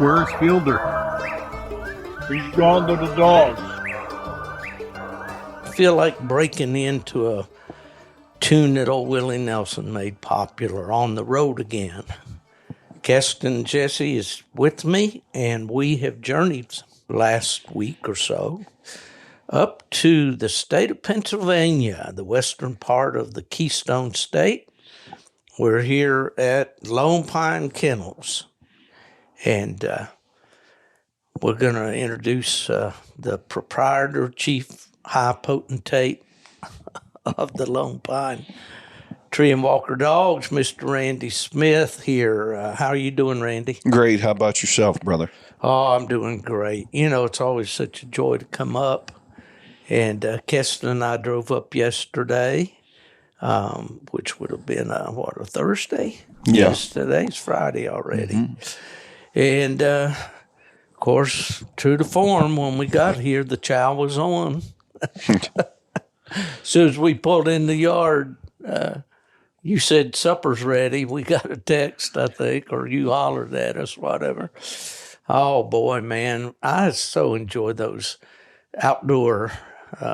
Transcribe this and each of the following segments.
Where's Fielder? He's gone to the dogs. I feel like breaking into a tune that old Willie Nelson made popular, On the Road Again. Keston Jesse is with me, and we have journeyed last week or so up to the state of Pennsylvania, the western part of the Keystone State. We're here at Lone Pine Kennels, and we're going to introduce the proprietor, chief high potentate of the Lone Pine Tree and Walker Dogs, Mr. Randy Smith here. How are you doing, Randy? Great. How about yourself, brother? Oh, I'm doing great. You know, it's always such a joy to come up. And Keston and I drove up yesterday, which would have been, a Thursday? Yeah. Yes, today's Friday already. Mm-hmm. And, of course, true to form, when we got here, the chow was on. As soon as we pulled in the yard, you said supper's ready. We got a text, I think, or you hollered at us, whatever. Oh, boy, man. I so enjoy those outdoor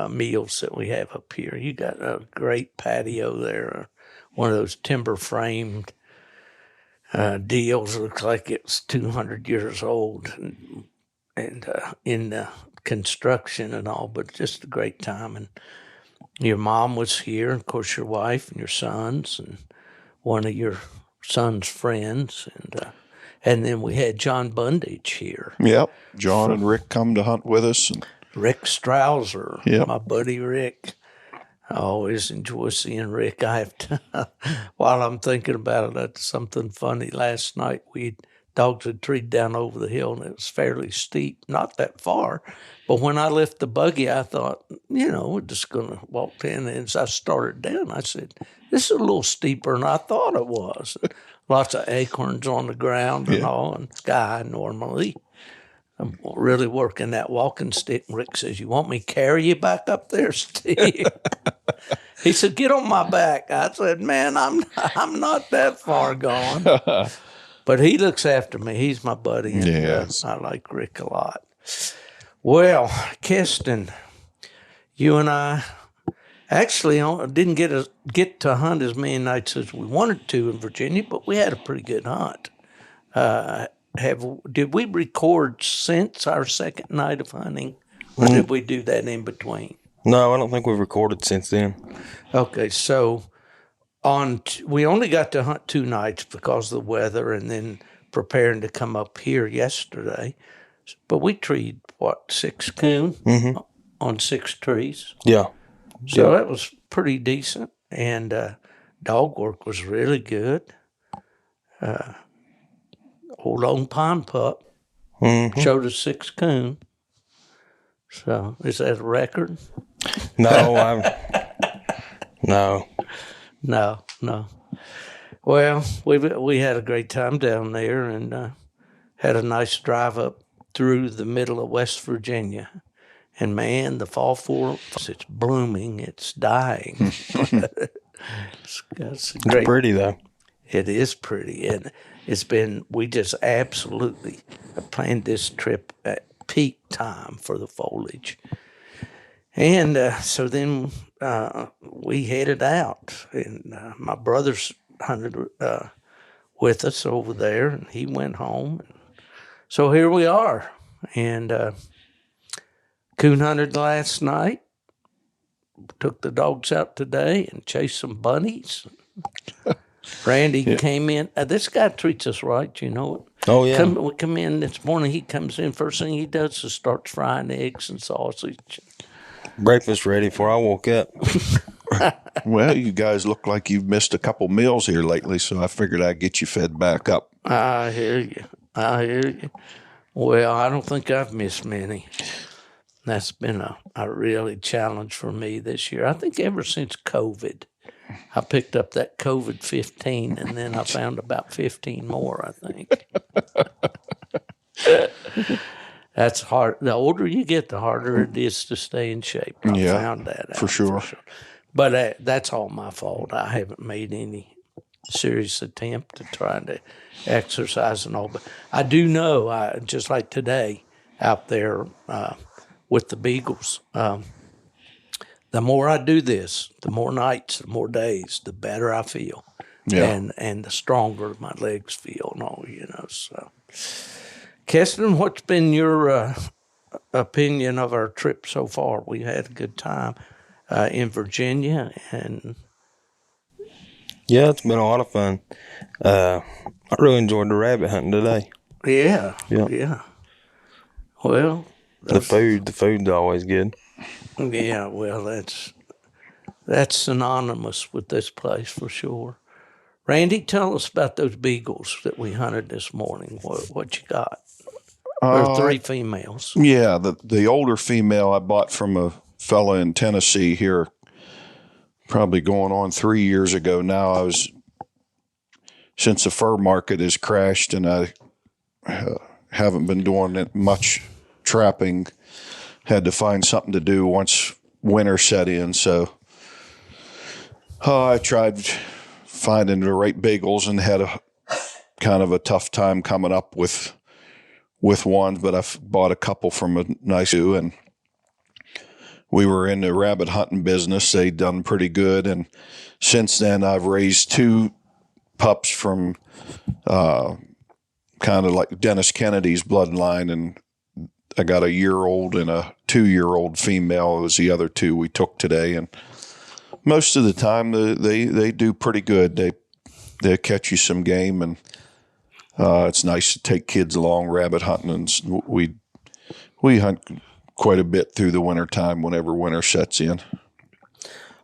meals that we have up here. You got a great patio there, one of those timber-framed deals. Looks like it's 200 years old and in construction and all, but just a great time. And your mom was here, of course, your wife and your sons, and one of your son's friends, and then we had John Bundage here. Yep, John and Rick come to hunt with us. And Rick Strouser, yep. My buddy Rick. I always enjoy seeing Rick. I have to, while I'm thinking about it, that's something funny. Last night, dogs had treed down over the hill, and it was fairly steep, not that far. But when I left the buggy, I thought, we're just going to walk in. And as I started down, I said, this is a little steeper than I thought it was. Lots of acorns on the ground and all, and sky normally. I'm really working that walking stick. Rick says, you want me to carry you back up there, Steve? He said, get on my back. I said, man, I'm not that far gone. But he looks after me. He's my buddy. And, yes. I like Rick a lot. Well, Keston, you and I actually didn't get to hunt as many nights as we wanted to in Virginia, but we had a pretty good hunt. Did we record since our second night of hunting, or did we do that in between? No, I don't think we've recorded since then. Okay, so we only got to hunt 2 nights because of the weather, and then preparing to come up here yesterday. But we treed 6 coon on 6 trees. Yeah. So that was pretty decent, and dog work was really good. Old Lone Pine pup showed us 6 coon. So is that a record? No, No. Well, we had a great time down there and had a nice drive up through the middle of West Virginia. And, man, the fall forest, it's blooming. It's dying. it's pretty, though. It is pretty. And we just absolutely planned this trip at peak time for the foliage. And so then we headed out. And my brother's hunted with us over there, and he went home. So here we are. And coon hunted last night. Took the dogs out today and chased some bunnies. Randy came in. This guy treats us right, you know it. Oh, yeah. We come in this morning. He comes in. First thing he does is starts frying eggs and sausage. Breakfast ready before I woke up. Well, you guys look like you've missed a couple meals here lately, so I figured I'd get you fed back up. I hear you. Well, I don't think I've missed many. That's been a really challenge for me this year. I think ever since COVID. I picked up that COVID-15, and then I found about 15 more, I think. That's hard. The older you get, the harder it is to stay in shape. I found that out. For sure. But that's all my fault. I haven't made any serious attempt to try to exercise and all. But I do know, just like today out there with the beagles, the more I do this, the more nights, the more days, the better I feel. Yeah. And the stronger my legs feel and all, so. Keston, what's been your opinion of our trip so far? We had a good time in Virginia, and Yeah, it's been a lot of fun. I really enjoyed the rabbit hunting today. yeah. Well, The food's always good. yeah, well, that's synonymous with this place for sure. Randy, tell us about those beagles that we hunted this morning. What you got? There are 3 females. Yeah, the older female I bought from a fella in Tennessee here, probably going on 3 years ago now. Since the fur market has crashed and I haven't been doing much trapping, had to find something to do once winter set in. So I tried finding the right beagles and had a kind of a tough time coming up with ones, but I've bought a couple from a nice zoo, and we were in the rabbit hunting business. They'd done pretty good, and since then I've raised 2 pups from kind of like Dennis Kennedy's bloodline, and I got a 1-year-old and a 2-year-old female. It was the other 2 we took today, and most of the time they do pretty good. They catch you some game, and it's nice to take kids along rabbit hunting, and we hunt quite a bit through the winter time whenever winter sets in.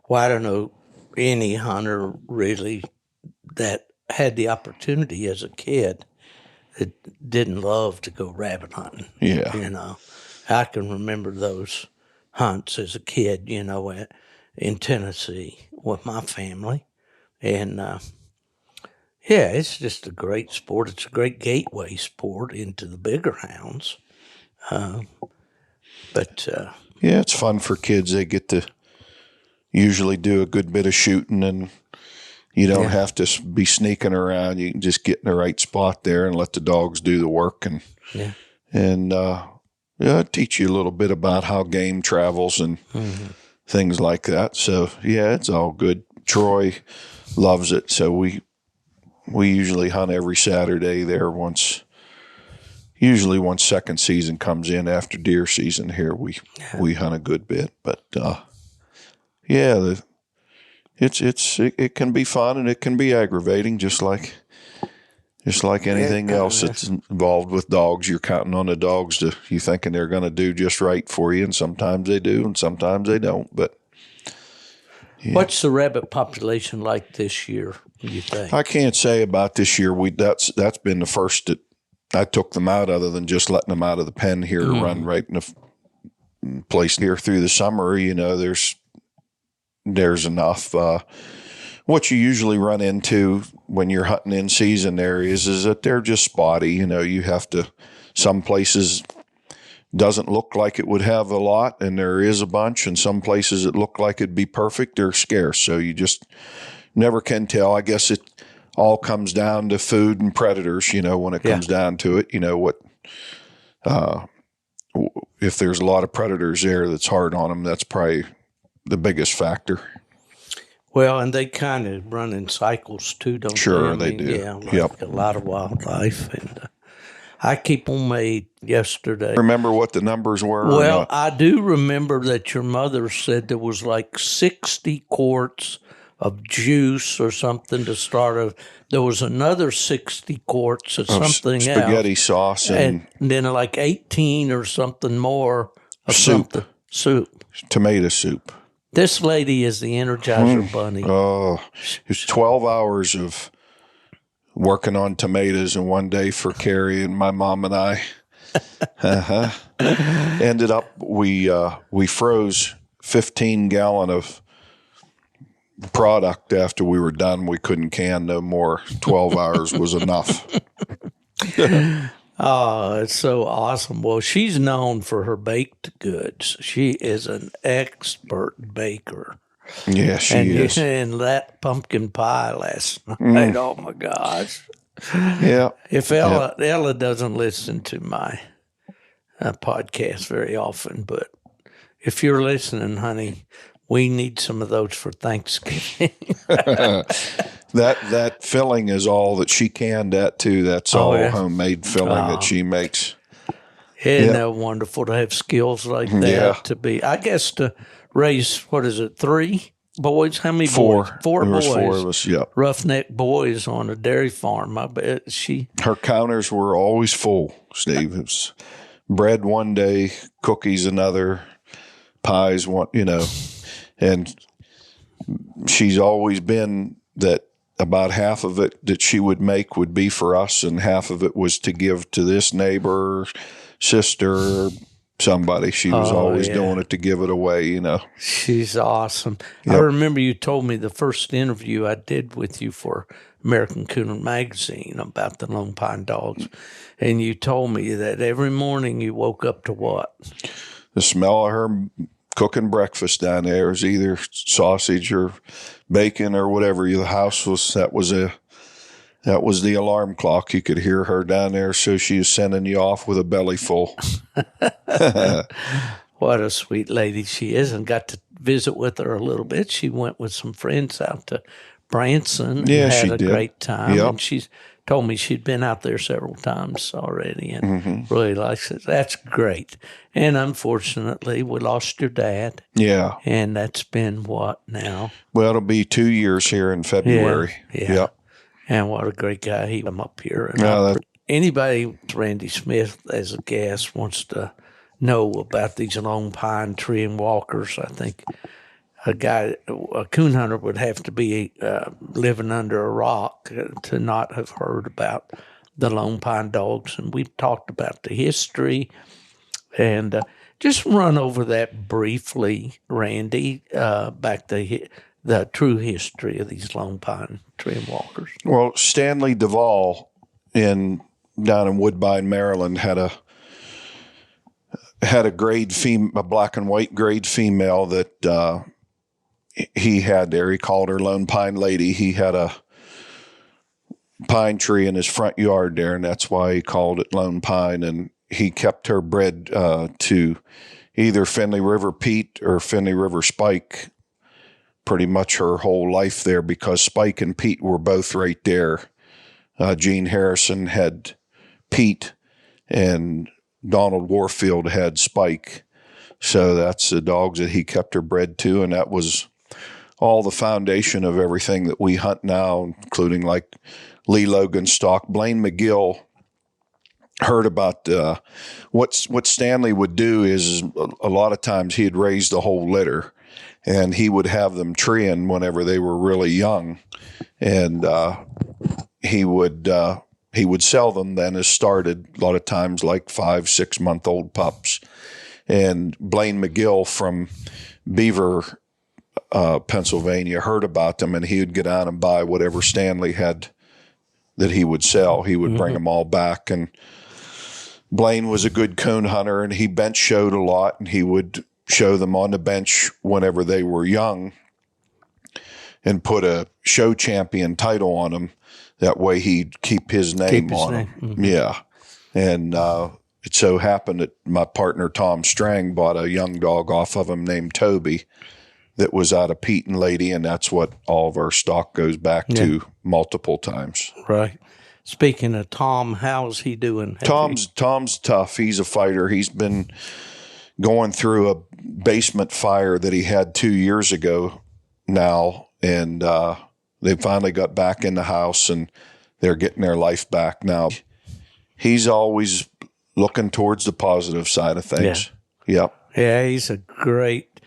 Well, I don't know any hunter really that had the opportunity as a kid that didn't love to go rabbit hunting. Yeah. I can remember those hunts as a kid, in Tennessee with my family. And, yeah, it's just a great sport. It's a great gateway sport into the bigger hounds. But yeah, it's fun for kids. They get to usually do a good bit of shooting, and you don't have to be sneaking around. You can just get in the right spot there and let the dogs do the work, and teach you a little bit about how game travels and things like that. So yeah, it's all good. Troy loves it. So we usually hunt every Saturday there. Usually once second season comes in after deer season here, we hunt a good bit. But it can be fun and it can be aggravating, just like anything else that's involved with dogs. You're counting on the dogs you thinking they're going to do just right for you, and sometimes they do, and sometimes they don't. But yeah. What's the rabbit population like this year, you think? I can't say about this year. That's been the first that I took them out, other than just letting them out of the pen here, run right in the place here through the summer. There's enough. What you usually run into when you're hunting in season areas is that they're just spotty. You have to, some places doesn't look like it would have a lot, and there is a bunch, and some places it look like it'd be perfect, they're scarce. So you just never can tell. I guess it all comes down to food and predators, when it comes down to it. If there's a lot of predators there that's hard on them, that's probably the biggest factor. Well, and they kind of run in cycles too, don't they? Sure, they do. Yeah, a lot of wildlife. And I keep them made yesterday. Remember what the numbers were? Well, I do remember that your mother said there was like 60 quarts of juice or something to start of. There was another 60 quarts of something spaghetti else. Sauce and then like 18 or something more of soup. Soup. Tomato soup. This lady is the Energizer Bunny. Oh, it was 12 hours of working on tomatoes in one day for Carrie and my mom and I. Ended up, we froze 15-gallon of product after we were done. We couldn't can no more. 12 hours was enough. Oh, it's so awesome. Well, she's known for her baked goods. She is an expert baker. Yeah, she is. And that pumpkin pie last night, oh my gosh. Yeah. If Ella doesn't listen to my podcast very often, but if you're listening, honey, we need some of those for Thanksgiving. That filling is all that she canned at too. That's all yeah. homemade filling that she makes. Isn't that wonderful to have skills like that? Yeah. I guess to raise, 3 boys? How many boys? 4 There was boys. 4 of us, yep. Roughneck boys on a dairy farm. I bet her counters were always full, Steve. It was bread one day, cookies another, pies one, and she's always been that about half of it that she would make would be for us, and half of it was to give to this neighbor, sister, somebody. She was always doing it to give it away, She's awesome. Yep. I remember you told me the first interview I did with you for American Coon magazine about the Lone Pine dogs, and you told me that every morning you woke up to what? The smell of her cooking breakfast down there was either sausage or bacon or whatever. The house was that was the alarm clock. You could hear her down there, so she was sending you off with a belly full. What a sweet lady she is, and got to visit with her a little bit. She went with some friends out to Branson and had a great time. Yep. And she's told me she'd been out there several times already and really likes it. That's great. And unfortunately, we lost your dad. Yeah. And that's been what now? Well, it'll be 2 years here in February. Yeah. Yep. And what a great guy. He come up here. And anybody with Randy Smith as a guest wants to know about these Lone Pine tree and walkers, I think a coon hunter would have to be living under a rock to not have heard about the Lone Pine dogs. And we've talked about the history and just run over that briefly, Randy, back to the true history of these Lone Pine tree and walkers. Well, Stanley Duvall down in Woodbine, Maryland, had a a black and white grade female that he had there. He called her Lone Pine Lady. He had a pine tree in his front yard there, and that's why he called it Lone Pine. And he kept her bred to either Finley River Pete or Finley River Spike pretty much her whole life there, because Spike and Pete were both right there. Gene Harrison had Pete, and Donald Warfield had Spike. So that's the dogs that he kept her bred to, and that was all the foundation of everything that we hunt now, including like Lee Logan stock. Blaine McGill heard about what Stanley would do is a lot of times he'd raise the whole litter, and he would have them treeing whenever they were really young, and he would sell them then as started, a lot of times like 5-6 month old pups. And Blaine McGill from Beaver, Pennsylvania, heard about them, and he would get out and buy whatever Stanley had that he would sell. He would bring them all back. And Blaine was a good coon hunter, and he bench showed a lot, and he would show them on the bench whenever they were young and put a show champion title on them. That way he'd keep his name on them. Mm-hmm. Yeah. And it so happened that my partner Tom Strang bought a young dog off of him named Toby that was out of Pete and Lady, and that's what all of our stock goes back to multiple times. Right. Speaking of Tom, how's he doing? Tom's tough. He's a fighter. He's been going through a basement fire that he had 2 years ago now, and they finally got back in the house, and they're getting their life back now. He's always looking towards the positive side of things. Yeah. Yep. Yeah, he's a great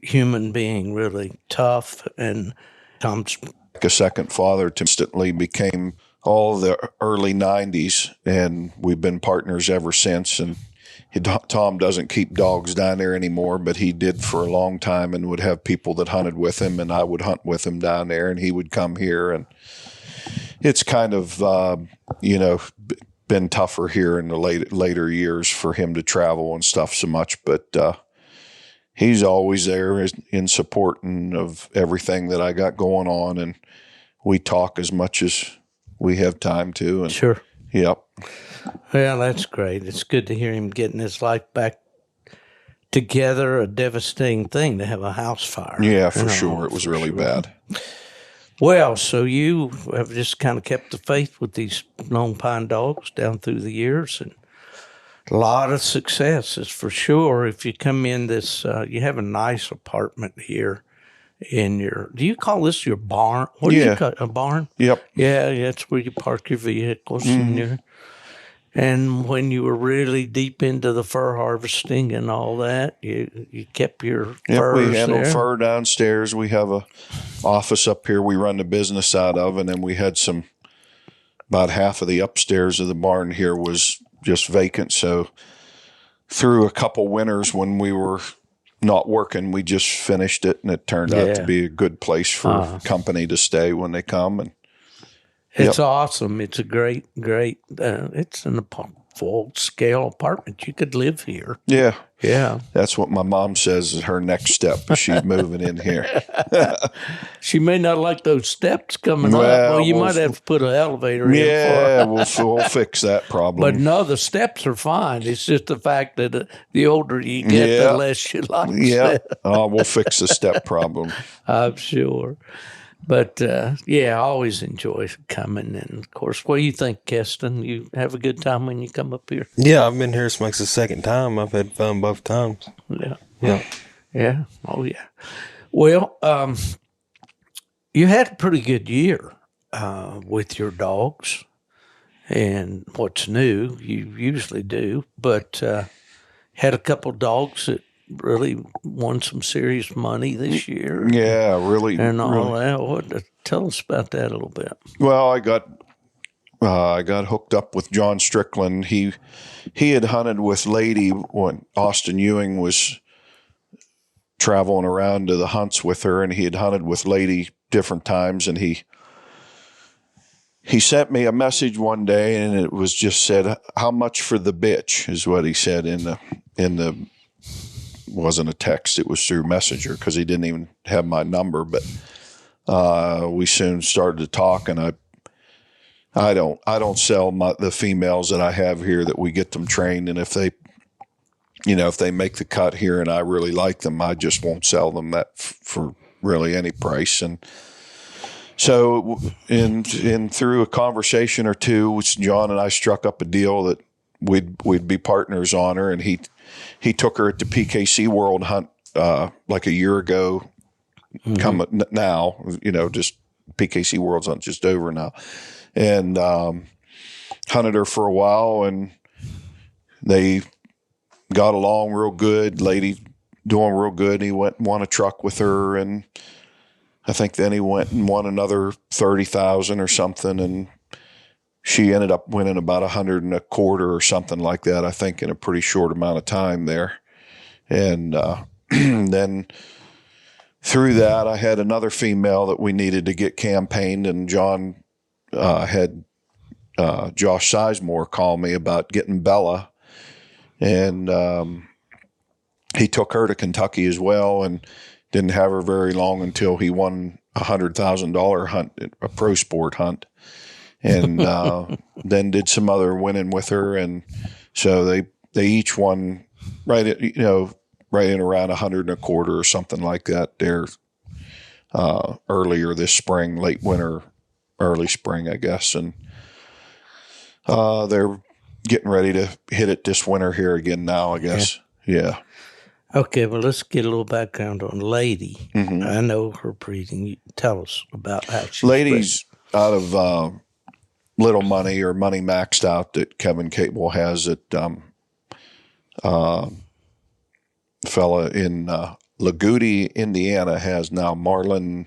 human being, really tough. And Tom's a second father to instantly became all the early 90s, and we've been partners ever since. And Tom doesn't keep dogs down there anymore, but he did for a long time, and would have people that hunted with him, and I would hunt with him down there, and he would come here. And it's kind of, been tougher here in the later years for him to travel and stuff so much, but he's always there in supporting of everything that I got going on, and we talk as much as we have time to. And Sure. Yep. Well, that's great. It's good to hear him getting his life back together. A devastating thing to have a house fire. Yeah, for sure. It was really bad. Well, so you have just kind of kept the faith with these Lone Pine dogs down through the years, and a lot of successes for sure. If you come in this, you have a nice apartment here in your, do you call this your barn? What do you call a barn? Yep. Yeah, that's where you park your vehicles. And when you were really deep into the fur harvesting and all that, you kept your furs we handled there. fur downstairs. We have a office up here we run the business out of, and then we had about half of the upstairs of the barn here was just vacant. So through a couple winters when we were not working, we just finished it, and it turned out to be a good place for company to stay when they come. And it's awesome. It's a great, it's an full-scale apartment. You could live here. Yeah. Yeah. That's what my mom says is her next step. She's moving in here. She may not like those steps coming up. Well, you might have to put an elevator in for her. Yeah, we'll fix that problem. But no, the steps are fine. It's just the fact that the older you get, the less you like steps. We'll fix the step problem. I'm sure. But, I always enjoy coming. And, of course, what do you think, Keston? You have a good time when you come up here? Yeah, I've been here. This makes the second time. I've had fun both times. Yeah. Oh, yeah. Well, you had a pretty good year with your dogs. And what's new, you usually do. But had a couple dogs that really won some serious money this year. Yeah, really. And all that. Tell us about that a little bit. Well, I got hooked up with John Strickland. He had hunted with Lady when Austin Ewing was traveling around to the hunts with her, and he had hunted with Lady different times. And he sent me a message one day, and it was just said, "How much for the bitch?" is what he said in the wasn't a text, it was through Messenger, because he didn't even have my number. But we soon started to talk, and I don't sell the females that I have here, that we get them trained, and if they make the cut here and I really like them, I just won't sell them that for really any price. And so in through a conversation or two, which John and I struck up a deal that we'd be partners on her, and he took her at the PKC World Hunt like a year ago. Come now, just PKC World's Hunt just over now, and hunted her for a while, and they got along real good. Lady doing real good. He went and won a truck with her, and I think then he went and won another 30,000 or something, and she ended up winning about 100 and a quarter or something like that, I think, in a pretty short amount of time there. And then through that, I had another female that we needed to get campaigned, and John had Josh Sizemore call me about getting Bella. And he took her to Kentucky as well, and didn't have her very long until he won a $100,000 hunt, a pro sport hunt. And then did some other winning with her, and so they each won right in around 100 and a quarter or something like that there earlier this spring, late winter, early spring, I guess. And they're getting ready to hit it this winter here again now, I guess. Yeah. Okay, well, let's get a little background on Lady. I know her breeding. You tell us about how she's Lady's out of little money, or money maxed out, that Kevin Cable has at fella in Lagoudy, Indiana, has now Marlon.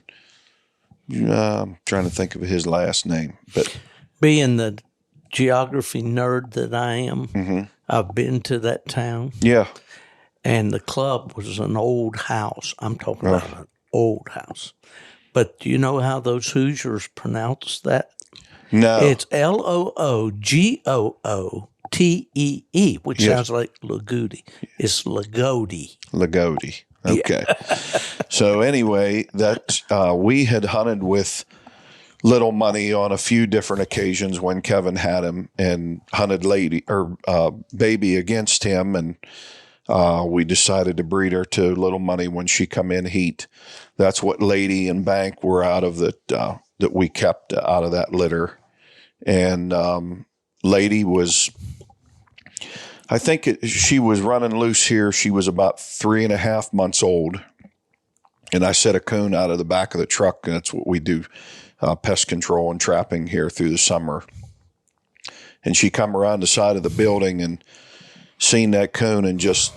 I'm trying to think of his last name, but being the geography nerd that I am, I've been to that town. Yeah. And the club was an old house. I'm talking about an old house. But do you know how those Hoosiers pronounce that? No. It's Loogootee, which sounds like Lagoudy. It's Lagoudy. Lagoudy. Okay. So anyway, that we had hunted with Little Money on a few different occasions when Kevin had him, and hunted Baby against him, and we decided to breed her to Little Money when she come in heat. That's what Lady and Bank were out of that we kept out of that litter. And Lady was, I think she was running loose here. She was about 3.5 months old. And I set a coon out of the back of the truck, and that's what we do, pest control and trapping here through the summer. And she come around the side of the building and seen that coon and just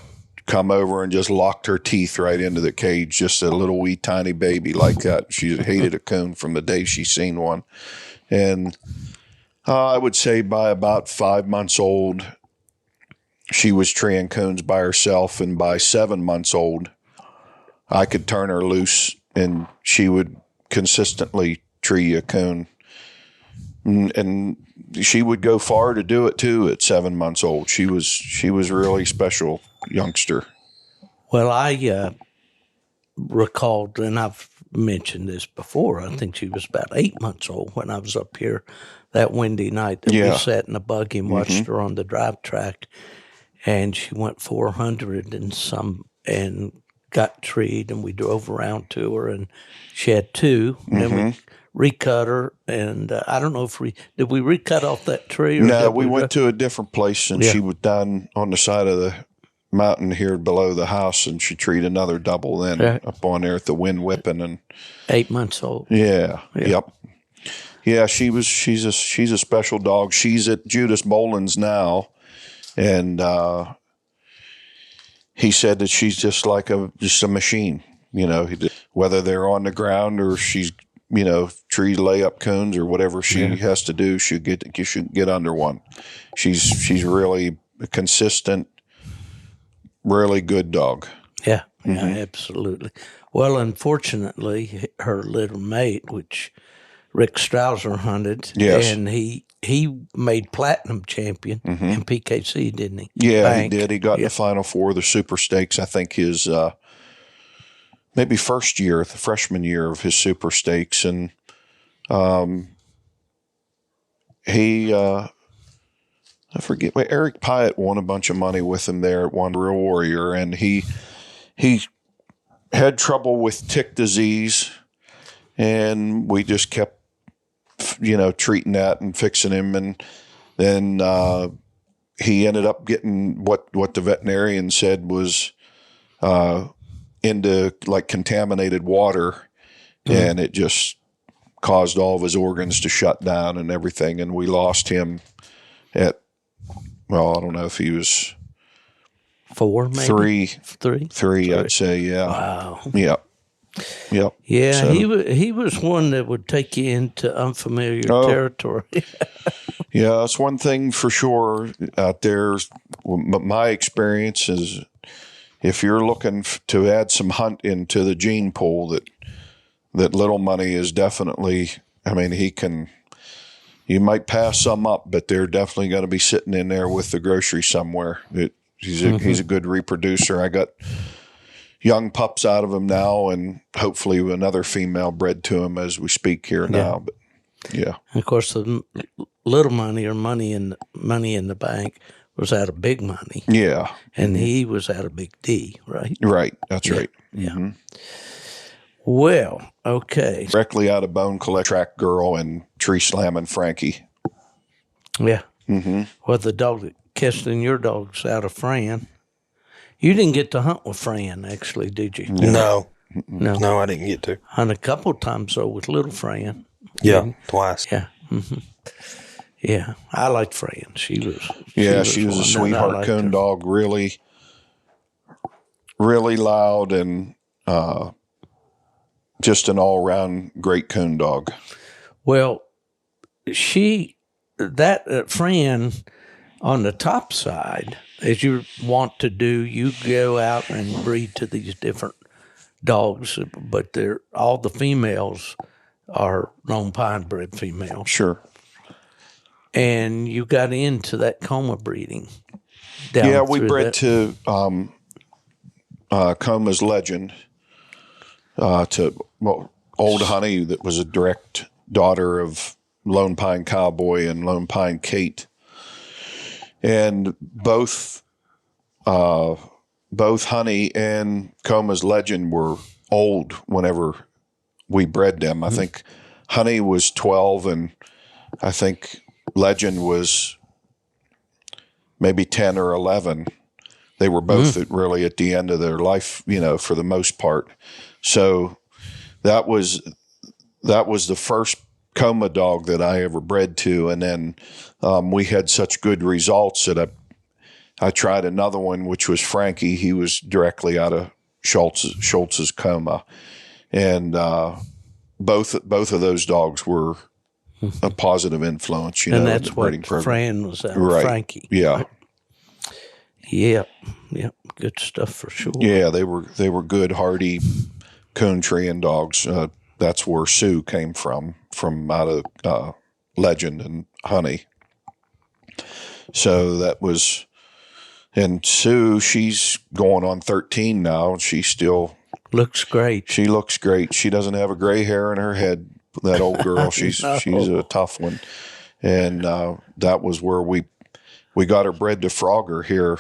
come over and just locked her teeth right into the cage, just a little wee tiny baby like that. She hated a coon from the day she seen one. And I would say by about 5 months old, she was treeing coons by herself, and by 7 months old, I could turn her loose and she would consistently tree a coon. And she would go far to do it too at 7 months old. She was really special youngster. Well, I recalled, and I've mentioned this before, I think she was about 8 months old when I was up here that windy night that we sat in a buggy and watched her on the drive track. And she went 400 and some and got treed, and we drove around to her, and she had two. And then we recut her, and I don't know if did we recut off that tree? Or no, we went to a different place, and she was down on the side of the mountain here below the house, and she treed another double then up on there at the wind whipping. And 8 months old. Yeah. Yep. Yeah, she's a special dog. She's at Judas Boland's now, and he said that she's just like a machine, whether they're on the ground or she's, tree layup coons or whatever she has to do, you should get under one. She's really a consistent, really good dog. Yeah, absolutely. Well, unfortunately, her little mate, which Rick Strauser hunted, and he made platinum champion in PKC, didn't he? Yeah, Bank. he did. He got in the Final Four of the Super Stakes. I think his maybe first year, the freshman year of his Super Stakes, and I forget. Eric Pyatt won a bunch of money with him there at One Real Warrior, and he had trouble with tick disease, and we just kept treating that and fixing him. And then he ended up getting what the veterinarian said was into like contaminated water, and it just caused all of his organs to shut down and everything. And we lost him at, well, I don't know if he was 4, maybe? Three, I'd say. Yeah. Wow. Yep. Yeah, So, he was one that would take you into unfamiliar territory. Yeah, that's one thing for sure out there. My experience is if you're looking to add some hunt into the gene pool, that Little Money is definitely, you might pass some up, but they're definitely going to be sitting in there with the grocery somewhere. He's a good reproducer. I got young pups out of him now, and hopefully another female bred to him as we speak here now. But yeah, and of course, the Little Money or money in the bank was out of Big Money. Yeah, and he was out of Big D, right? Right, that's right. Yeah. Well, okay. Directly out of Bone Collect Track Girl and Tree Slamming Frankie. Yeah. Well, the dog that Keston, your dog's out of Fran. You didn't get to hunt with Fran, actually, did you? No, I didn't get to. Hunt a couple of times, though, with little Fran. Yeah, twice. Yeah. Yeah, I liked Fran. She was a sweetheart coon dog, really, really loud, and just an all-around great coon dog. Well, Fran, on the top side, as you want to do, you go out and breed to these different dogs, but all the females are Lone Pine bred females. Sure. And you got into that coma breeding. Yeah, we bred to Coma's Legend to Old Honey, that was a direct daughter of Lone Pine Cowboy and Lone Pine Kate. And both Honey and Coma's Legend were old whenever we bred them. I think Honey was 12 and I think Legend was maybe 10 or 11. They were both really at the end of their life, for the most part. So that was the first Coma dog that I ever bred to. And then we had such good results that I tried another one, which was Frankie. He was directly out of Schultz's Coma. And both of those dogs were a positive influence, and that's in the breeding what program. Fran was out, Right. Frankie. Yeah. Right? Yep, good stuff for sure. Yeah, they were good, hardy coon treeing dogs. That's where Sue came from out of Legend and Honey. So that was, and Sue, she's going on 13 now, and she still looks great. She looks great. She doesn't have a gray hair in her head. That old girl, she's a tough one. And that was where we got her bred to Frogger here.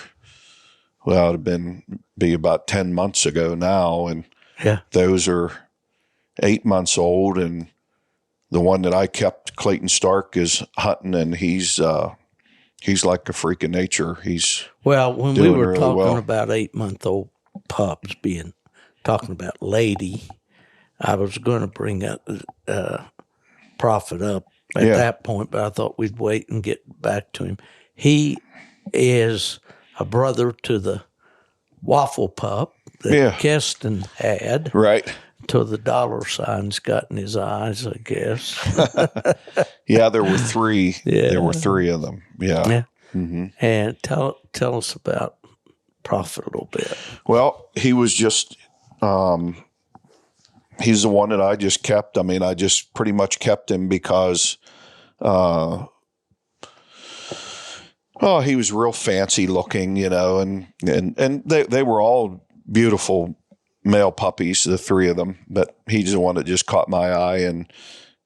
Well, it'd be about 10 months ago now, and those are 8 months old. And the one that I kept, Clayton Stark, is hunting, and he's like a freak of nature. When we were really talking about 8-month-old pups talking about Lady, I was going to bring up Prophet up at that point, but I thought we'd wait and get back to him. He is a brother to the waffle pup that Keston had. Right. Till the dollar signs got in his eyes, I guess. Yeah, there were three. Yeah. There were three of them. Yeah. Yeah. Mm-hmm. And tell us about Prophet a little bit. Well, he was just he's the one that I just kept. I mean, I just pretty much kept him because he was real fancy looking, and they were all beautiful male puppies, the three of them, but he's the one that just caught my eye,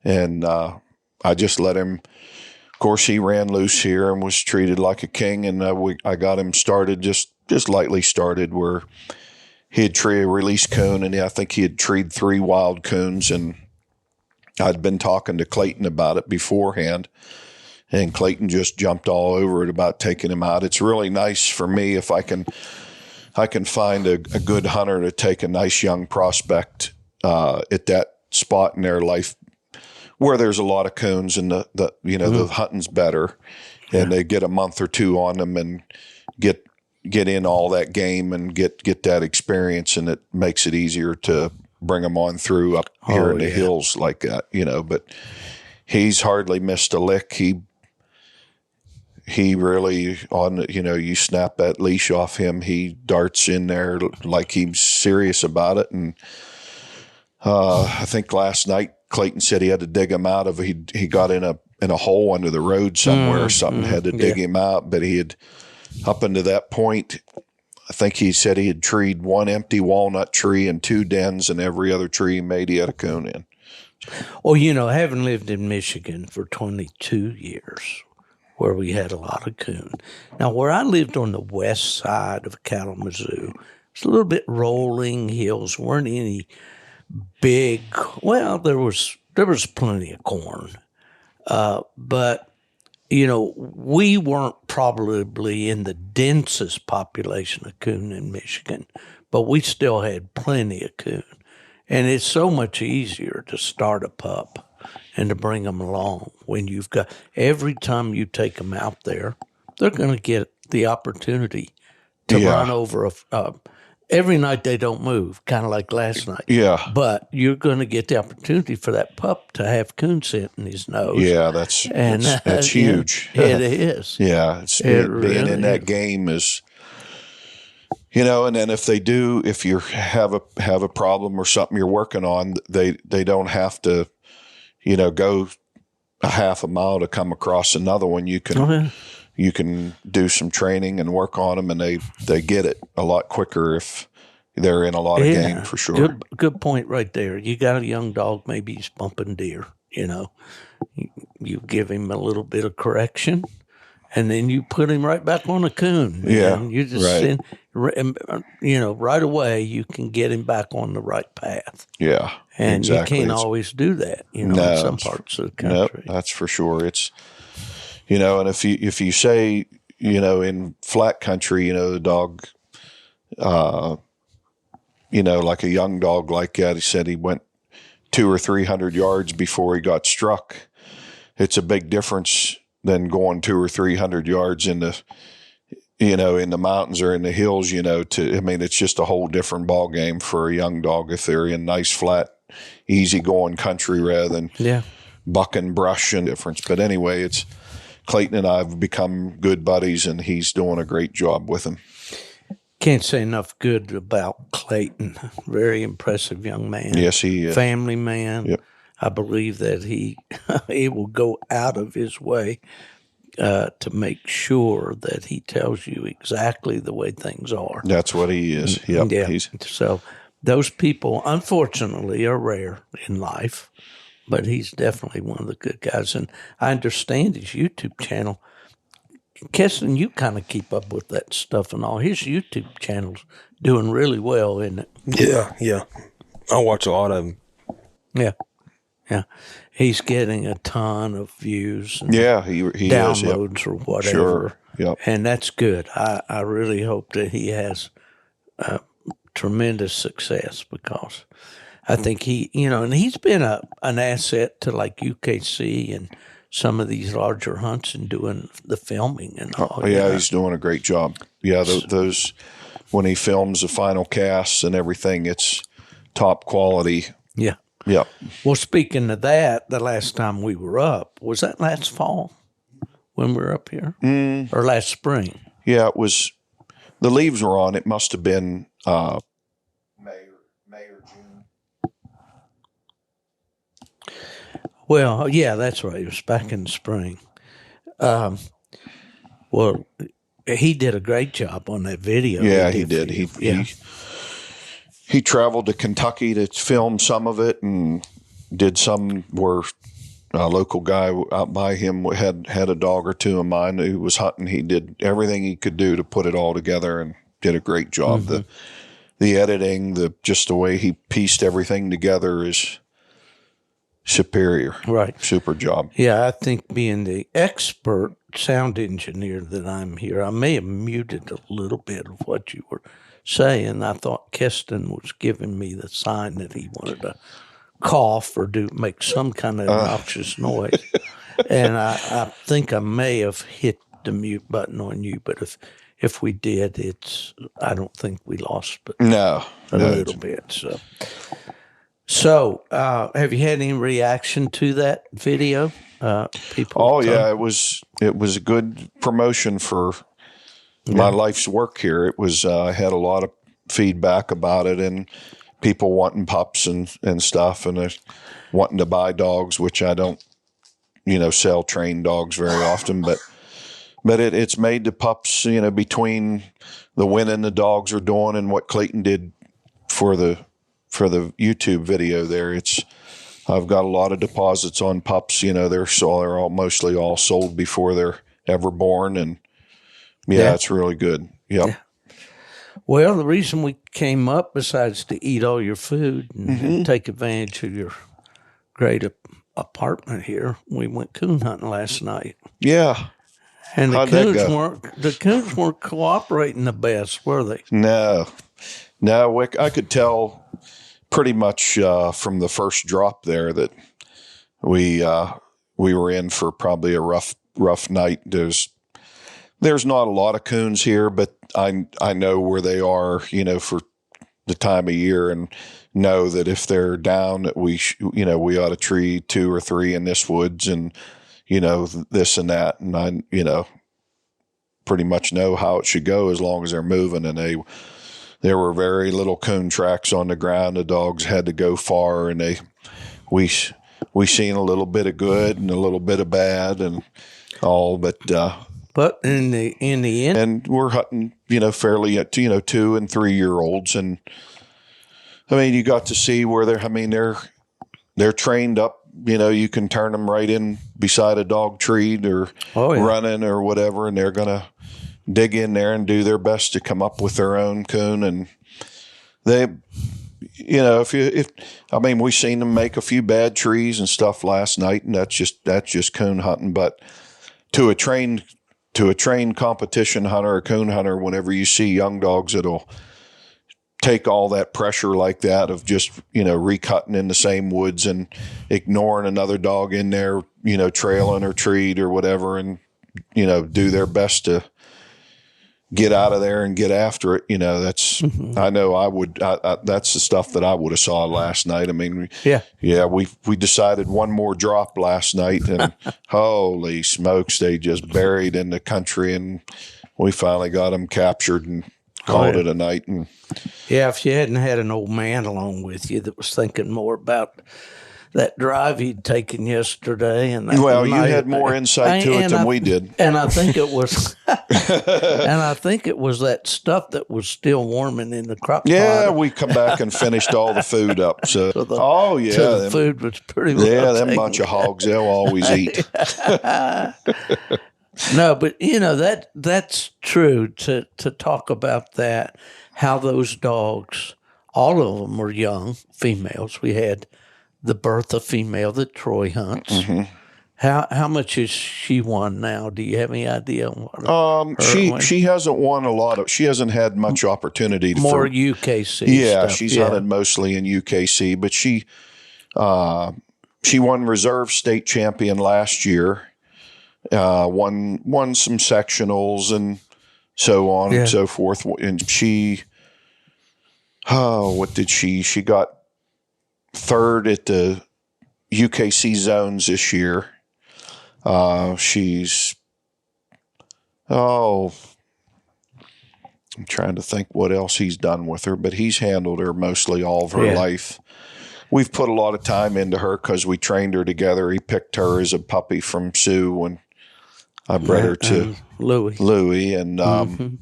and I just let him. Of course, he ran loose here and was treated like a king, and I got him started, just lightly started, where he had treed a release coon, and I think he had treed 3 wild coons, and I'd been talking to Clayton about it beforehand, and Clayton just jumped all over it about taking him out. It's really nice for me if I can find a good hunter to take a nice young prospect at that spot in their life where there's a lot of coons and the hunting's better, and they get a month or two on them and get in all that game and get that experience, and it makes it easier to bring them on through up here in the hills like that, but he's hardly missed a lick. He really you snap that leash off him, he darts in there like he's serious about it. And I think last night Clayton said he had to dig him out of. He got in a hole under the road somewhere or something. Had to dig him out, but he had up until that point. I think he said he had treed 1 empty walnut tree and 2 dens, and every other tree he made, he had a coon in. Well, having lived in Michigan for 22 years, where we had a lot of coon. Now, where I lived on the west side of Calumet, it's a little bit rolling hills. Weren't any big. Well, there was plenty of corn, but we weren't probably in the densest population of coon in Michigan, but we still had plenty of coon, and it's so much easier to start a pup and to bring them along when you've got, every time you take them out there, they're going to get the opportunity to run over every night. They don't move, kind of like last night. Yeah. But you're going to get the opportunity for that pup to have coon scent in his nose. Yeah, that's huge. It is. Yeah. Being in that game is, and then if you have a problem or something you're working on, they don't have to, go a half a mile to come across another one. You can do some training and work on them, and they get it a lot quicker if they're in a lot of game for sure. Good point right there. You got a young dog, maybe he's bumping deer, you give him a little bit of correction, and then you put him right back on a coon. Yeah, You just right. right away you can get him back on the right path. Yeah, And exactly. you can't always do that, in some parts of the country. No, that's for sure. It's, and if you say, in flat country, the dog, like a young dog like that, he said he went 200 or 300 yards before he got struck. It's a big difference than going 200 or 300 yards in the mountains or in the hills, it's just a whole different ball game for a young dog if they're in nice, flat, easy going country rather than bucking brush and difference. But anyway, it's Clayton and I have become good buddies, and he's doing a great job with him. Can't say enough good about Clayton. Very impressive young man. Yes, he is. Family man. Yep. I believe that he will go out of his way to make sure that he tells you exactly the way things are. That's what he is. Yep. Yeah. So those people, unfortunately, are rare in life, but he's definitely one of the good guys. And I understand his YouTube channel. Keston, you kind of keep up with that stuff and all. His YouTube channel's doing really well, isn't it? Yeah. I watch a lot of them. Yeah. He's getting a ton of views. And he downloads is, or whatever. Sure. Yep. And that's good. I really hope that he has tremendous success, because I think he, and he's been an asset to like UKC and some of these larger hunts and doing the filming and all. He's doing a great job. Yeah, those when he films the final casts and everything, it's top quality. Yeah. Yeah. Well, speaking of that, the last time we were up, was that last fall when we were up here? Or last spring? Yeah, it was. The leaves were on. It must have been May or June. Well, yeah, that's right. It was back in the spring. Well, he did a great job on that video. Yeah, he did. He traveled to Kentucky to film some of it, and did some where a local guy out by him had a dog or two of mine who was hunting. He did everything he could do to put it all together and did a great job. Mm-hmm. The editing, just the way he pieced everything together is superior. Right. Super job. Yeah, I think being the expert sound engineer that I'm here, I may have muted a little bit of what you were saying. I thought Keston was giving me the sign that he wanted to cough or make some kind of obnoxious noise. And I think I may have hit the mute button on you, but if we did, I don't think we lost but a little bit. So have you had any reaction to that video? People? Oh yeah, it was a good promotion for my life's work here. It was I had a lot of feedback about it, and people wanting pups and stuff, and wanting to buy dogs, which I don't, sell trained dogs very often, but it's made the pups, between the winning the dogs are doing and what Clayton did for the YouTube video there. I've got a lot of deposits on pups. They're all mostly all sold before they're ever born, and it's really good. Yep. Yeah. Well, the reason we came up, besides to eat all your food and take advantage of your great apartment here, we went coon hunting last night. Yeah. And the coons weren't cooperating the best, were they? No, I could tell pretty much from the first drop there that we were in for probably a rough night. There's not a lot of coons here, but I know where they are, for the time of year, and know that if they're down, that we ought to tree 2 or 3 in this woods, and this and that, and I pretty much know how it should go as long as they're moving. And there were very little coon tracks on the ground. The dogs had to go far, and we seen a little bit of good and a little bit of bad and all, but in the end, and we're hunting, fairly at 2 and 3 year olds, and I mean, you got to see where they're trained up. You can turn them right in beside a dog treat or running or whatever, and they're going to dig in there and do their best to come up with their own coon. And they, we seen them make a few bad trees and stuff last night, and that's just coon hunting. But to a trained competition hunter or coon hunter, whenever you see young dogs that'll take all that pressure like that of just, recutting in the same woods and ignoring another dog in there, trailing or treat or whatever, and, do their best to get out of there and get after it. That's, I know I would, that's the stuff that I would have saw last night. I mean, we decided one more drop last night, and holy smokes, they just buried in the country, and we finally got them captured and called it a night. And if you hadn't had an old man along with you that was thinking more about that drive he'd taken yesterday, and you had more insight to it than we did. And I think it was, that stuff that was still warming in the crock pot. Yeah, we come back and finished all the food up. So, the food was pretty. Yeah, them bunch of hogs, they'll always eat. No, but that's true to talk about that, how those dogs, all of them were young females. We had the Bertha female that Troy hunts. Mm-hmm. How much has she won now? Do you have any idea? She hasn't won a lot of. She hasn't had much opportunity. More UKC. Yeah, she's hunted mostly in UKC, but she won reserve state champion last year. Won some sectionals and so on and so forth. And she, what did she? She got third at the UKC zones this year. I'm trying to think what else he's done with her, but he's handled her mostly all of her life. We've put a lot of time into her because we trained her together. He picked her as a puppy from Sue, and I bred her to Louie, and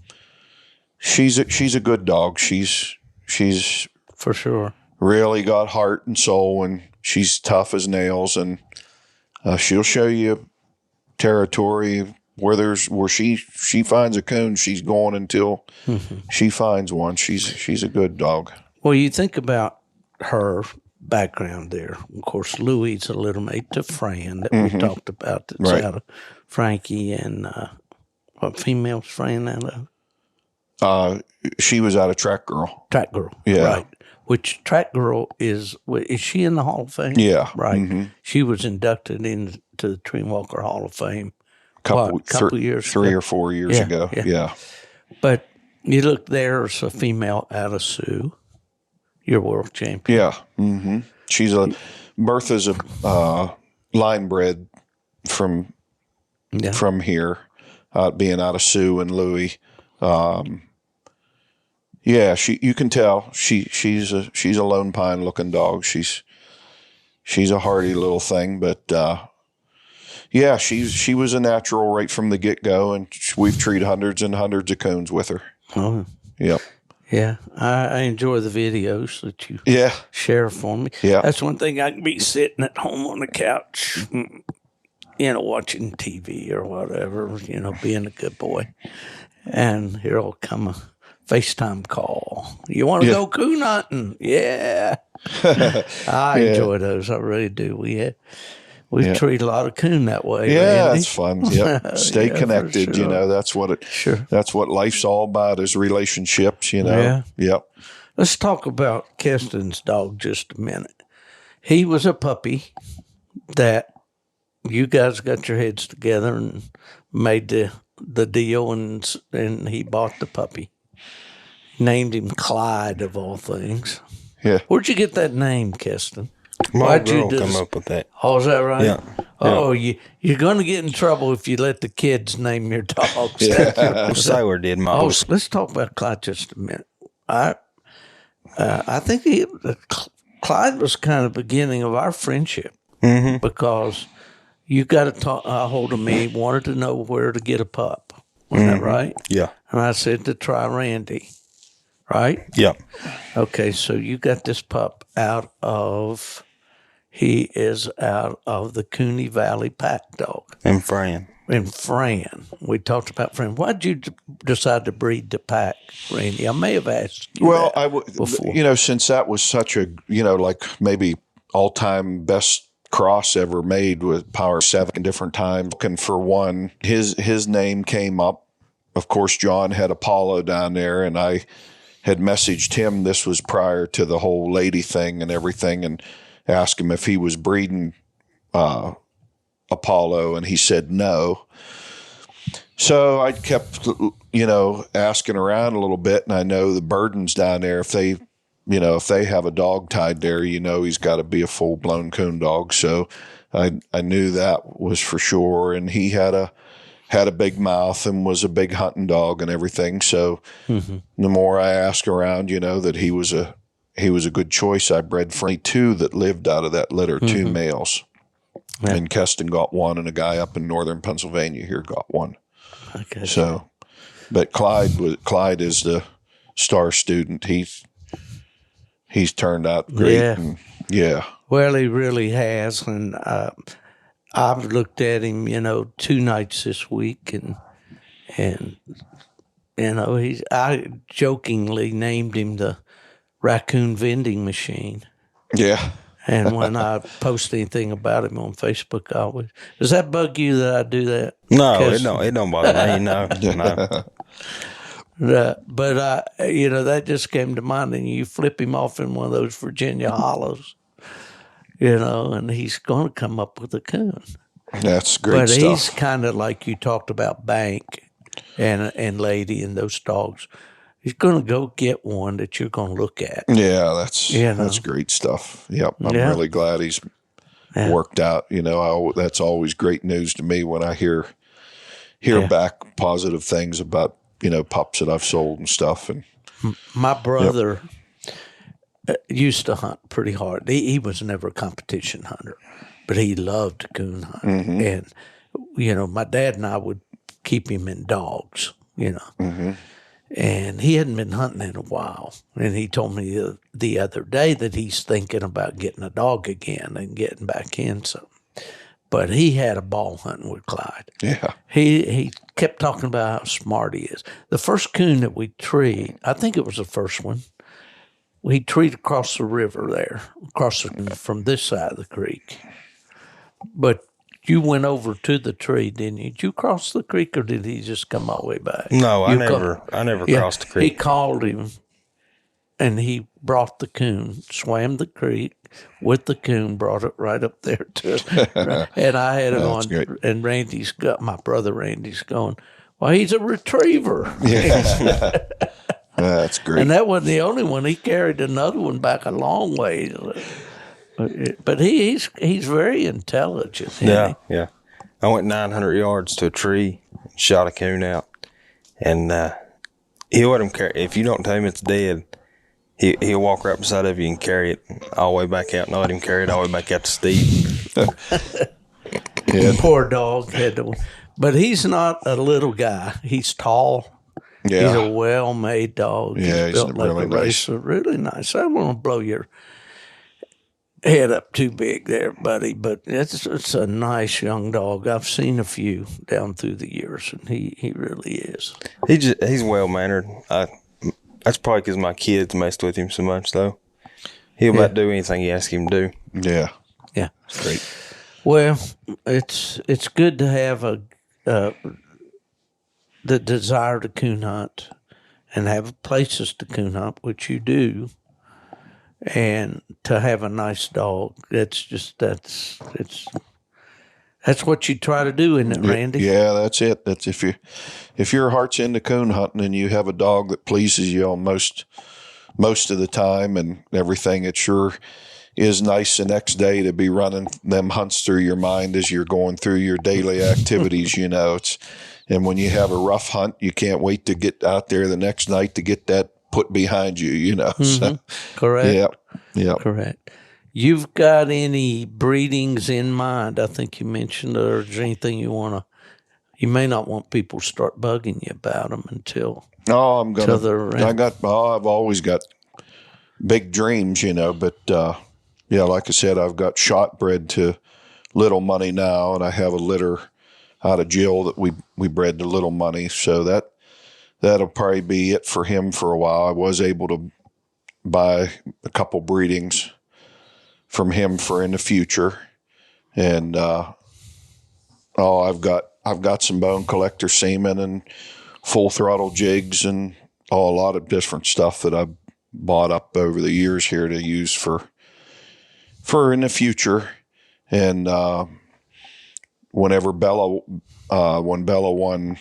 she's a good dog. She's for sure really got heart and soul, and she's tough as nails, and she'll show you territory where she finds a coon, she's going until she finds one. She's a good dog. Well, you think about her background there. Of course, Louie's a little mate to Fran that we talked about. That's out of Frankie, and what female's Fran out of? She was out of Track Girl. Track Girl, right. Which Track Girl is she in the Hall of Fame? Yeah. Right. Mm-hmm. She was inducted into the Treeing Walker Hall of Fame couple years 3 or 4 years ago. Yeah. But you look, there's a female out of Sioux, your world champion. Yeah. Mm-hmm. Bertha's a line bred from here, being out of Sioux and Louie. You can tell she's a Lone Pine looking dog. She's a hardy little thing, but she was a natural right from the get go, and we've treated hundreds and hundreds of coons with her. Oh, yep. Yeah, I enjoy the videos that you share for me. Yeah, that's one thing. I can be sitting at home on the couch, watching TV or whatever, being a good boy, and here'll come a FaceTime call. You want to go coon hunting? Yeah. I enjoy those. I really do. We treat a lot of coon that way. Yeah, Randy. It's fun. Yep. Stay connected. Sure. That's what that's what life's all about, is relationships, Yeah. Yep. Let's talk about Keston's dog just a minute. He was a puppy that you guys got your heads together and made the deal, and he bought the puppy. Named him Clyde, of all things. Yeah. Where'd you get that name, Keston? Why'd you come up with that? Oh, is that right? Yeah. Oh, you're going to get in trouble if you let the kids name your dogs. Sailor did mine. Oh, let's talk about Clyde just a minute. I think Clyde was kind of the beginning of our friendship, because you got a hold of me, wanted to know where to get a pup. Wasn't that right? Yeah. And I said to try Randy. right? Yep. Okay, so you got this pup he is out of the Cooney Valley Pack Dog. And Fran. And Fran. We talked about Fran. Why'd you decide to breed the pack, Randy? I may have asked you before. Since that was such a, like maybe all-time best cross ever made with Power 7 different times. Looking for one, his name came up. Of course, John had Apollo down there, and I had messaged him. This was prior to the whole lady thing and everything, and asked him if he was breeding Apollo, and he said no. So I kept, asking around a little bit, and I know the Burdens down there, if they have a dog tied there, he's got to be a full-blown coon dog. So I knew that was for sure, and he had a big mouth and was a big hunting dog and everything. So the more I asked around, that he was a good choice. I bred for 2 that lived out of that litter, 2 males. Yeah. And Keston got 1, and a guy up in northern Pennsylvania here got 1. Okay. So, but Clyde is the star student. He's turned out great. Yeah. And, yeah. Well, he really has, and I've looked at him, 2 nights this week, and I jokingly named him the raccoon vending machine. Yeah. And when I post anything about him on Facebook, I always, does that bug you that I do that? No, it don't bother me. No. But that just came to mind, and you flip him off in one of those Virginia hollows, and he's going to come up with a coon. That's great stuff. But he's kind of like you talked about Bank and Lady and those dogs. He's going to go get one that you're going to look at. Yeah, that's great stuff. Yep, I'm really glad he's worked out. That's always great news to me when I hear back positive things about pups that I've sold and stuff. And my brother used to hunt pretty hard. He was never a competition hunter, but he loved to coon hunt. And my dad and I would keep him in dogs. And he hadn't been hunting in a while. And he told me the other day that he's thinking about getting a dog again and getting back in some. But he had a ball hunting with Clyde. Yeah. He kept talking about how smart he is. The first coon that we treed, I think it was the first one, we treed across the river there, from this side of the creek. But you went over to the tree, didn't you? Did you cross the creek, or did he just come all the way back? No, I never crossed the creek. He called him, and he brought the coon, swam the creek with the coon, brought it right up there to us. And I had it on, great. And my brother Randy's going, well, he's a retriever. Yeah. That's great. And that wasn't the only one. He carried another one back a long way. But he's very intelligent. Yeah. I went 900 yards to a tree, shot a coon out, and he'll let him carry. If you don't tell him it's dead, he'll walk right beside of you and carry it all the way back out, and let him carry it all the way back out to Steve. Poor dog had to. But he's not a little guy. He's tall. Yeah. He's a well-made dog. Yeah, he's built like really a nice. racer. Really nice. I don't want to blow your head up too big there, buddy, but it's a nice young dog. I've seen a few down through the years, and he really is. He's well-mannered. That's probably because my kids messed with him so much, though. He'll about do anything you ask him to do. Yeah. It's great. Well, it's good to have the desire to coon hunt and have places to coon hunt, which you do, and to have a nice dog. That's what you try to do, isn't it, Randy? Yeah, that's it. That's if your heart's into coon hunting and you have a dog that pleases you on most of the time and everything, it sure is nice the next day to be running them hunts through your mind as you're going through your daily activities. And when you have a rough hunt, you can't wait to get out there the next night to get that put behind you. Mm-hmm. So, correct. Yeah. Correct. You've got any breedings in mind? I think you mentioned, or is there anything you may not want people to start bugging you about them until Oh, I'm gonna. to I've always got big dreams, but yeah, like I said, I've got shot bred to little money now, and I have a litter out of Jill that we bred to little money. So that'll probably be it for him for a while. I was able to buy a couple breedings from him for in the future, and I've got some bone collector semen and full throttle jigs and a lot of different stuff that I've bought up over the years here to use for in the future. And whenever when Bella won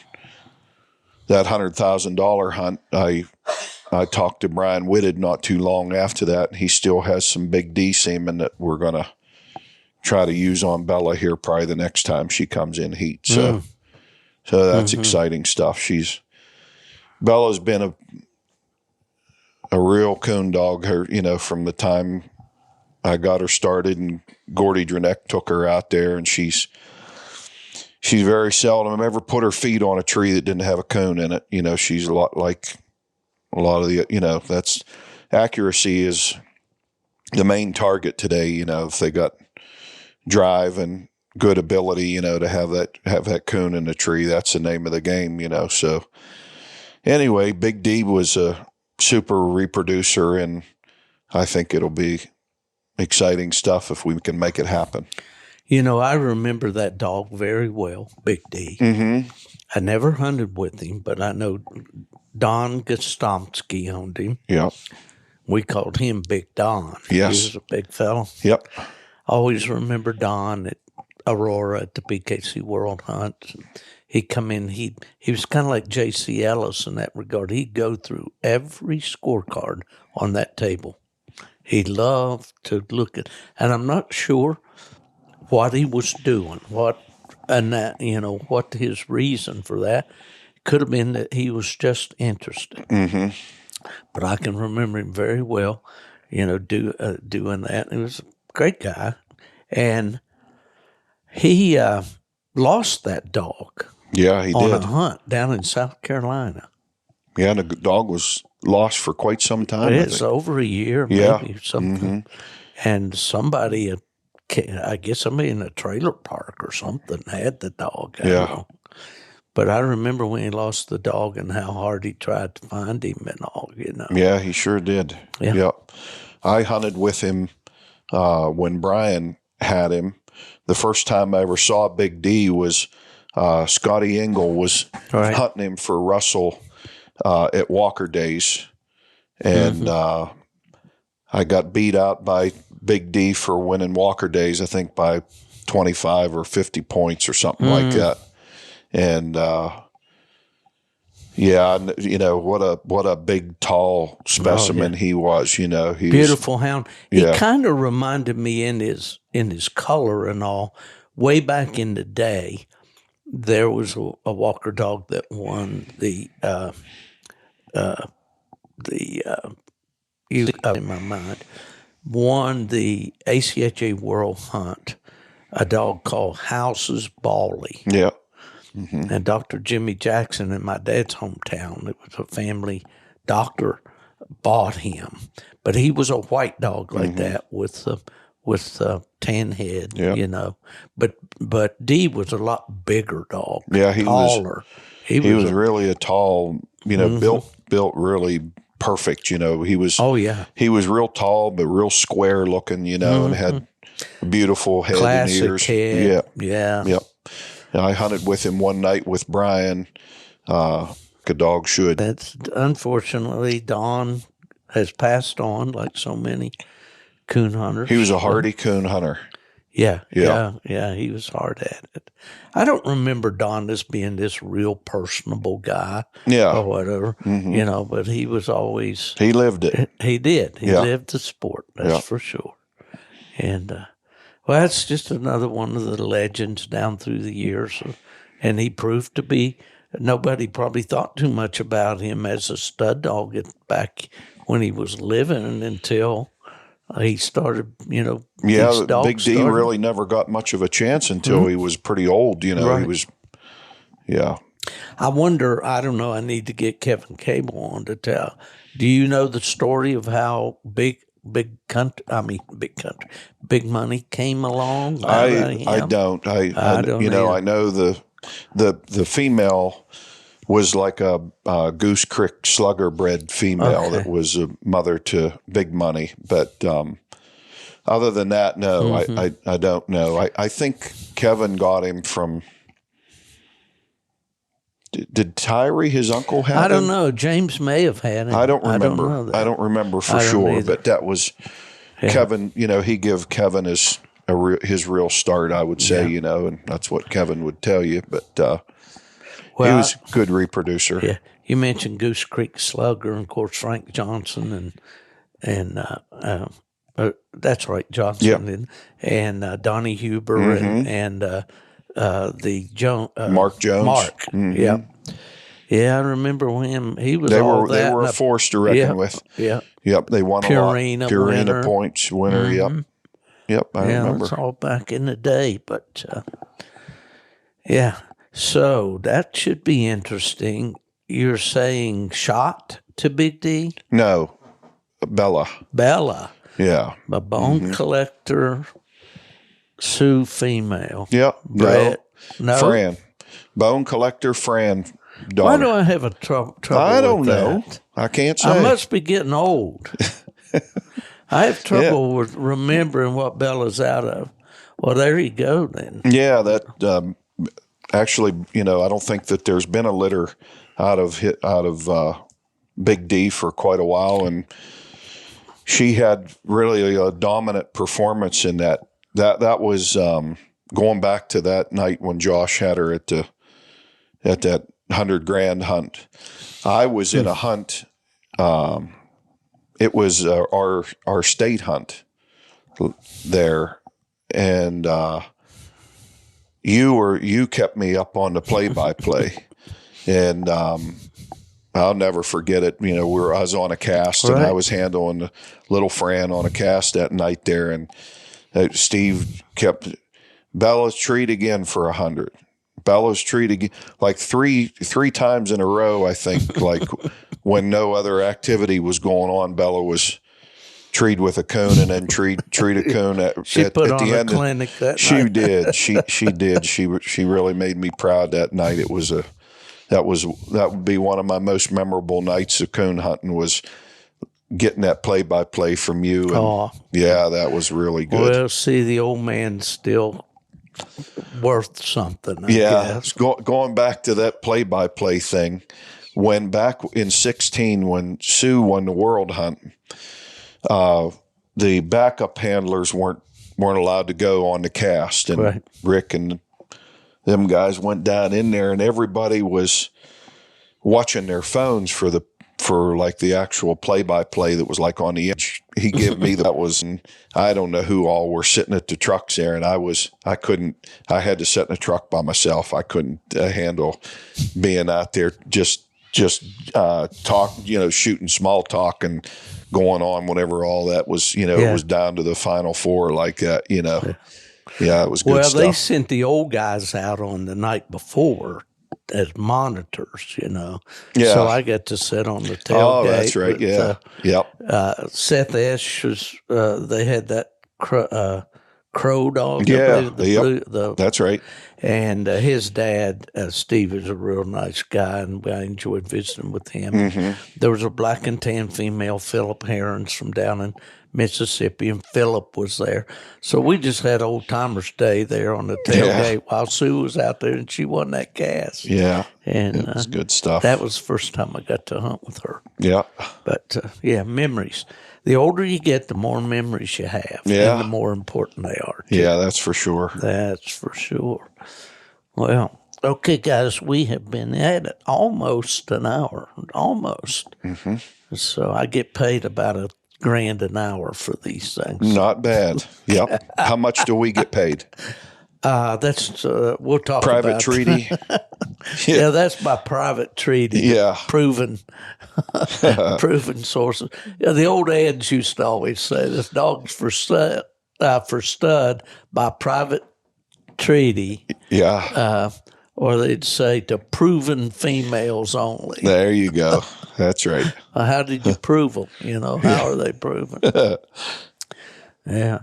that $100,000 hunt, I talked to Brian Whitted not too long after that. He still has some big D semen that we're going to try to use on Bella here probably the next time she comes in heat. So that's exciting stuff. Bella's been a real coon dog, from the time I got her started, and Gordy Dranek took her out there, and she's very seldom ever put her feet on a tree that didn't have a coon in it. She's a lot like a lot of the, that's accuracy is the main target today. If they got drive and good ability, to have that coon in the tree, that's the name of the game, So anyway, Big D was a super reproducer, and I think it'll be exciting stuff if we can make it happen. I remember that dog very well, Big D. Mm-hmm. I never hunted with him, but I know Don Gostomsky owned him. Yeah. We called him Big Don. Yes. He was a big fellow. Yep. Always remember Don at Aurora at the BKC World Hunt. He'd come in, he was kind of like J.C. Ellis in that regard. He'd go through every scorecard on that table. He loved to look at, and I'm not sure what he was doing, what his reason for that. Could have been that he was just interested. Mm-hmm. But I can remember him very well, doing that. He was a great guy. And he lost that dog. Yeah, he on did. a hunt down in South Carolina. Yeah, and the dog was lost for quite some time. It's over a year, maybe something. Mm-hmm. And somebody, I guess somebody in a trailer park or something had the dog. I don't know. But I remember when he lost the dog and how hard he tried to find him and all, Yeah, he sure did. Yeah. Yep. I hunted with him when Brian had him. The first time I ever saw Big D was Scotty Engel was hunting him for Russell at Walker Days. And I got beat out by Big D for winning Walker Days, I think by 25 or 50 points or something like that. And what a big, tall specimen he was. He beautiful hound. He kind of reminded me in his color and all. Way back in the day, there was a Walker dog that won won the ACHA World Hunt. A dog called House's Bally. Yeah. Mm-hmm. And Dr. Jimmy Jackson in my dad's hometown, it was a family doctor, bought him. But he was a white dog like that with tan head, But D was a lot bigger dog. Yeah, he taller. He was really a tall, built really perfect. He was. Oh yeah. He was real tall but real square looking, and had a beautiful head classic and ears. Head. Yeah. Yep. And I hunted with him one night with Brian. A dog should. That's unfortunately Don has passed on like so many coon hunters. He was a hardy coon hunter. Yeah. He was hard at it. I don't remember Don as being this real personable guy. Yeah. Or whatever. Mm-hmm. But he was always. He lived it. He did. He lived the sport. That's for sure. And that's just another one of the legends down through the years. And he proved to be. Nobody probably thought too much about him as a stud dog back when he was living until he started, Big D really never got much of a chance until he was pretty old, He was, I wonder, I don't know, I need to get Kevin Cable on to tell. Do you know the story of how big money came along? I don't. I don't you know, either. I know the female was like a Goose Creek slugger bred female Okay. that was a mother to Big Money. But other than that, no, I don't know. I think Kevin got him from. Did Tyree, his uncle, have I don't him? know. James may have had him. I don't remember. know that. I don't remember for I don't sure, either. but that was Kevin. You know, he gave Kevin his real start, I would say. You know, and that's what Kevin would tell you. But he was a good reproducer. Yeah, you mentioned Goose Creek Slugger, and of course Frank Johnson, and that's right, Johnson, and Donnie Huber, and the Mark Jones. Mark, yeah. Yeah, I remember him. He was They all that. they were a force to reckon with. Yeah. Yep, they won Purina a lot. Purina winner. points winner. Yep, I remember. It's all back in the day, but yeah. So that should be interesting. You're saying shot to Big D? No, Bella. Yeah. A bone collector, Sioux female. Yep. Brett. No. Fran. Bone collector Fran. Daughter. Why do I have a trouble I don't with know. that? I can't say. I must be getting old. I have trouble with remembering what Bella's out of. Well, there you go then. Yeah, that actually, you know, I don't think that there's been a litter out of Big D for quite a while, and she had really a dominant performance in that. That was going back to that night when Josh had her at that $100,000 hunt. I was in a hunt. It was our state hunt there, and you kept me up on the play-by-play, and I'll never forget it. You know, I was on a cast, and I was handling little Fran on a cast that night there, and Steve kept Bella's treat again for 100. Bella's treat again, like three times in a row. I think, like when no other activity was going on, Bella was treed with a coon, and then treat a coon at the end. Clinic that she night. did. She did. She really made me proud that night. It was that would be one of my most memorable nights of coon hunting, was getting that play-by-play from you. And yeah, that was really good. Well, see, the old man's still worth something, I guess. Going back to that play-by-play thing, when back in 2016, when Sue won the world hunt, the backup handlers weren't allowed to go on the cast, and Rick and them guys went down in there, and everybody was watching their phones for like the actual play-by-play that was like on the edge. He gave me that was, and I don't know who all were sitting at the trucks there, and I had to sit in a truck by myself. I couldn't handle being out there just talk, you know, shooting small talk and going on whenever all that was, you know, it was down to the final four like that, you know. Yeah, it was good stuff. Well, they sent the old guys out on the night before as monitors, you know. Yeah. So I got to sit on the tailgate. Oh, that's right. Yeah. Yep. Seth Esch was, they had that crow dog. Yeah. The that's right. And his dad, Steve, is a real nice guy, and I enjoyed visiting with him. Mm-hmm. There was a black and tan female, Philip Herons, from down in Mississippi, and Philip was there. So we just had old timers day there on the tailgate while Sue was out there, and she won that cast. Yeah. And it's good stuff. That was the first time I got to hunt with her. Yeah. But memories. The older you get, the more memories you have, and the more important they are. Too. Yeah, that's for sure. That's for sure. Well, okay, guys, we have been at it almost an hour, almost. Mm-hmm. So I get paid about $1,000 an hour for these things. Not bad. Yep. How much do we get paid? That's we'll talk private about treaty. Yeah, that's my private treaty. Yeah, proven sources. Yeah, the old ads used to always say this dog's for stud by private treaty. Yeah, or they'd say to proven females only. There you go. That's right. How did you prove them? You know, how are they proven? Yeah.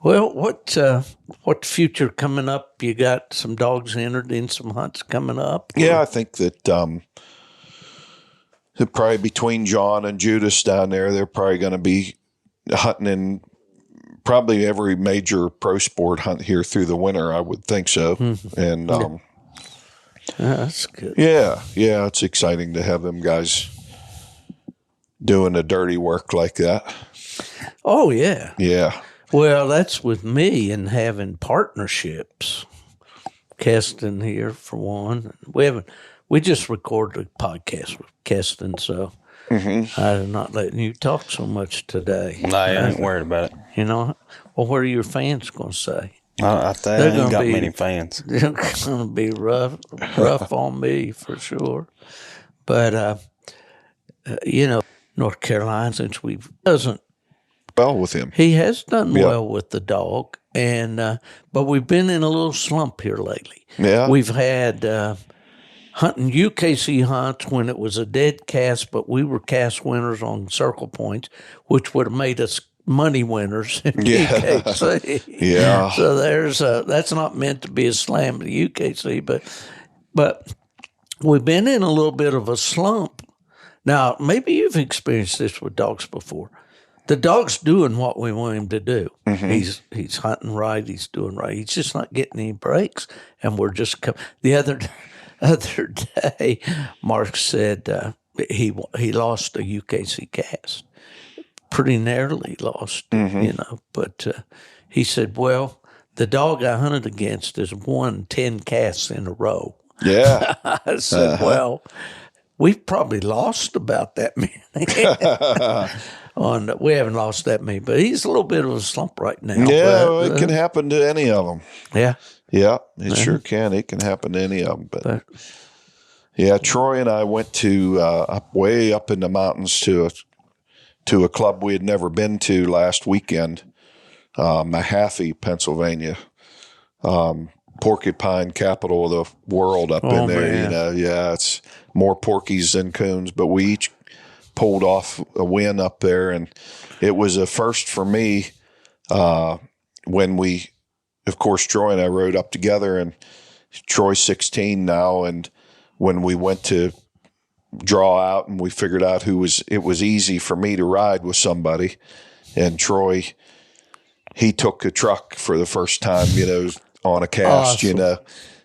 Well, what future coming up? You got some dogs entered in some hunts coming up? Yeah, I think that probably between John and Judas down there, they're probably going to be hunting in probably every major pro sport hunt here through the winter. I would think so. And that's good. yeah, it's exciting to have them guys doing the dirty work like that. Oh yeah. Yeah. Well, that's with me and having partnerships. Keston here for one. We just recorded a podcast with Keston, so I'm not letting you talk so much today. No, I ain't worried about it. You know, well, what are your fans going to say? I think I ain't got many fans. They're going to be rough on me for sure. But you know, North Carolina, since doesn't. Well with him. He has done well with the dog, and but we've been in a little slump here lately. Yeah. We've had hunting UKC hunts when it was a dead cast, but we were cast winners on circle points, which would have made us money winners in UKC. Yeah. So that's not meant to be a slam to UKC, but we've been in a little bit of a slump. Now, maybe you've experienced this with dogs before. The dog's doing what we want him to do. He's hunting right. He's doing right. He's just not getting any breaks. And we're just the other day, Mark said he lost a UKC cast, pretty narrowly lost, you know. But he said, "Well, the dog I hunted against has won 10 casts in a row." Yeah. I said, "Well, we've probably lost about that many." We haven't lost that many, but he's a little bit of a slump right now. Yeah, but, it can happen to any of them. Yeah. Yeah, it sure can. It can happen to any of them. But yeah, Troy and I went to way up in the mountains to a club we had never been to last weekend, Mahaffey, Pennsylvania, porcupine capital of the world up in there. Man. You know, yeah, it's more porkies than coons, but we each pulled off a win up there, and it was a first for me when we, of course, Troy and I rode up together, and Troy's 16 now, and when we went to draw out and we figured out it was easy for me to ride with somebody, and Troy, he took a truck for the first time, you know, on a cast, awesome. You know.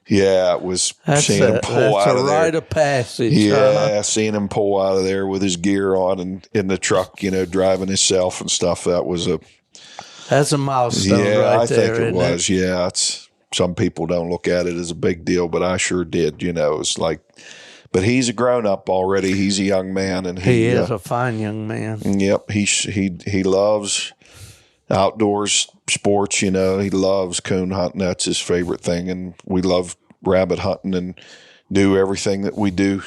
Yeah, it was seeing him pull out of there. That's a rite of passage. Yeah, seeing him pull out of there with his gear on and in the truck, you know, driving himself and stuff. That's a milestone I right there. think it was. Yeah, some people don't look at it as a big deal, but I sure did. You know, it's like, but he's a grown up already. He's a young man, and he is a fine young man. Yep, he loves outdoors sports, you know. He loves coon hunting. That's his favorite thing. And we love rabbit hunting and do everything that we do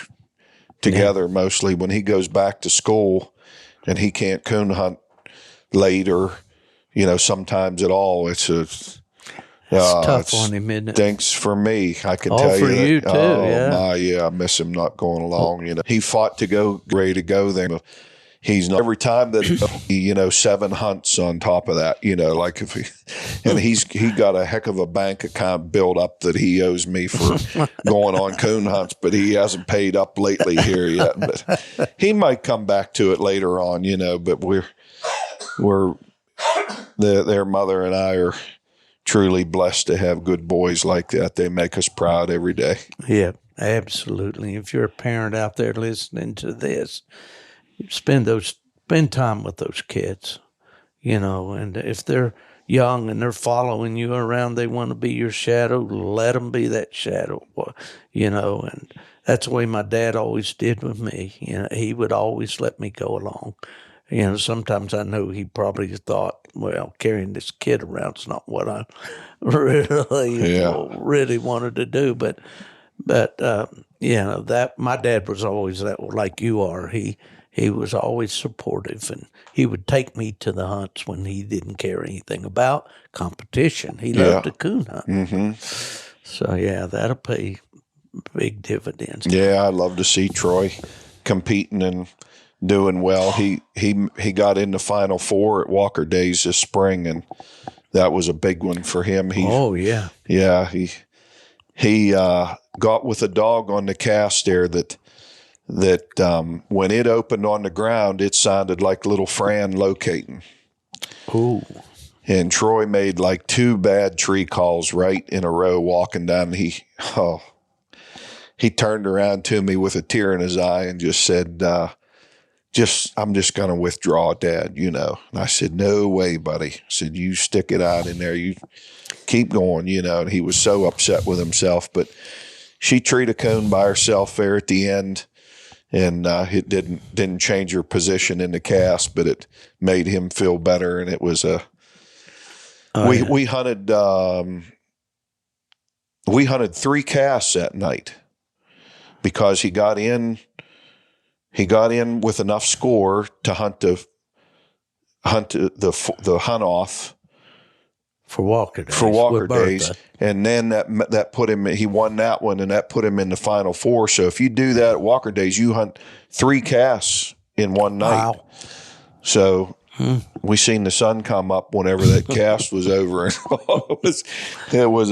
together mostly. When he goes back to school and he can't coon hunt late or, you know, sometimes at all, it's tough on him, isn't it? Stinks for me. I can tell you. For you too, yeah, I miss him not going along. You know, he fought to go, ready to go there. He's not every time that you know 7 hunts on top of that, you know, like he got a heck of a bank account built up that he owes me for going on coon hunts, but he hasn't paid up lately here yet. But he might come back to it later on, you know. But their mother and I are truly blessed to have good boys like that. They make us proud every day. Yeah, absolutely. If you're a parent out there listening to this, spend time with those kids, you know, and if they're young and they're following you around, they want to be your shadow, let them be that shadow, you know, and that's the way my dad always did with me. You know, he would always let me go along. You know, sometimes I know he probably thought, well, carrying this kid around is not what I really wanted to do, but you know, that my dad was always that like you are. He was always supportive, and he would take me to the hunts when he didn't care anything about competition. He loved to coon hunt. Mm-hmm. So, yeah, that'll big dividends. Yeah, I love to see Troy competing and doing well. He got in the Final Four at Walker Days this spring, and that was a big one for him. Yeah. Yeah, he got with a dog on the cast there that when it opened on the ground, it sounded like little Fran locating. Ooh. And Troy made like 2 bad tree calls right in a row walking down. He turned around to me with a tear in his eye and just said, I'm just going to withdraw, Dad, And I said, no way, buddy. I said, you stick it out in there. You keep going, And he was so upset with himself. But she treated a coon by herself there at the end. And it didn't change her position in the cast, but it made him feel better. And it was we hunted 3 casts that night because he got in with enough score to hunt the hunt off for Walker Days. And then that put him. He won that one, and that put him in the Final Four. So if you do that at Walker Days, you hunt 3 casts in one night. Wow. So we seen the sun come up whenever that cast was over, and it was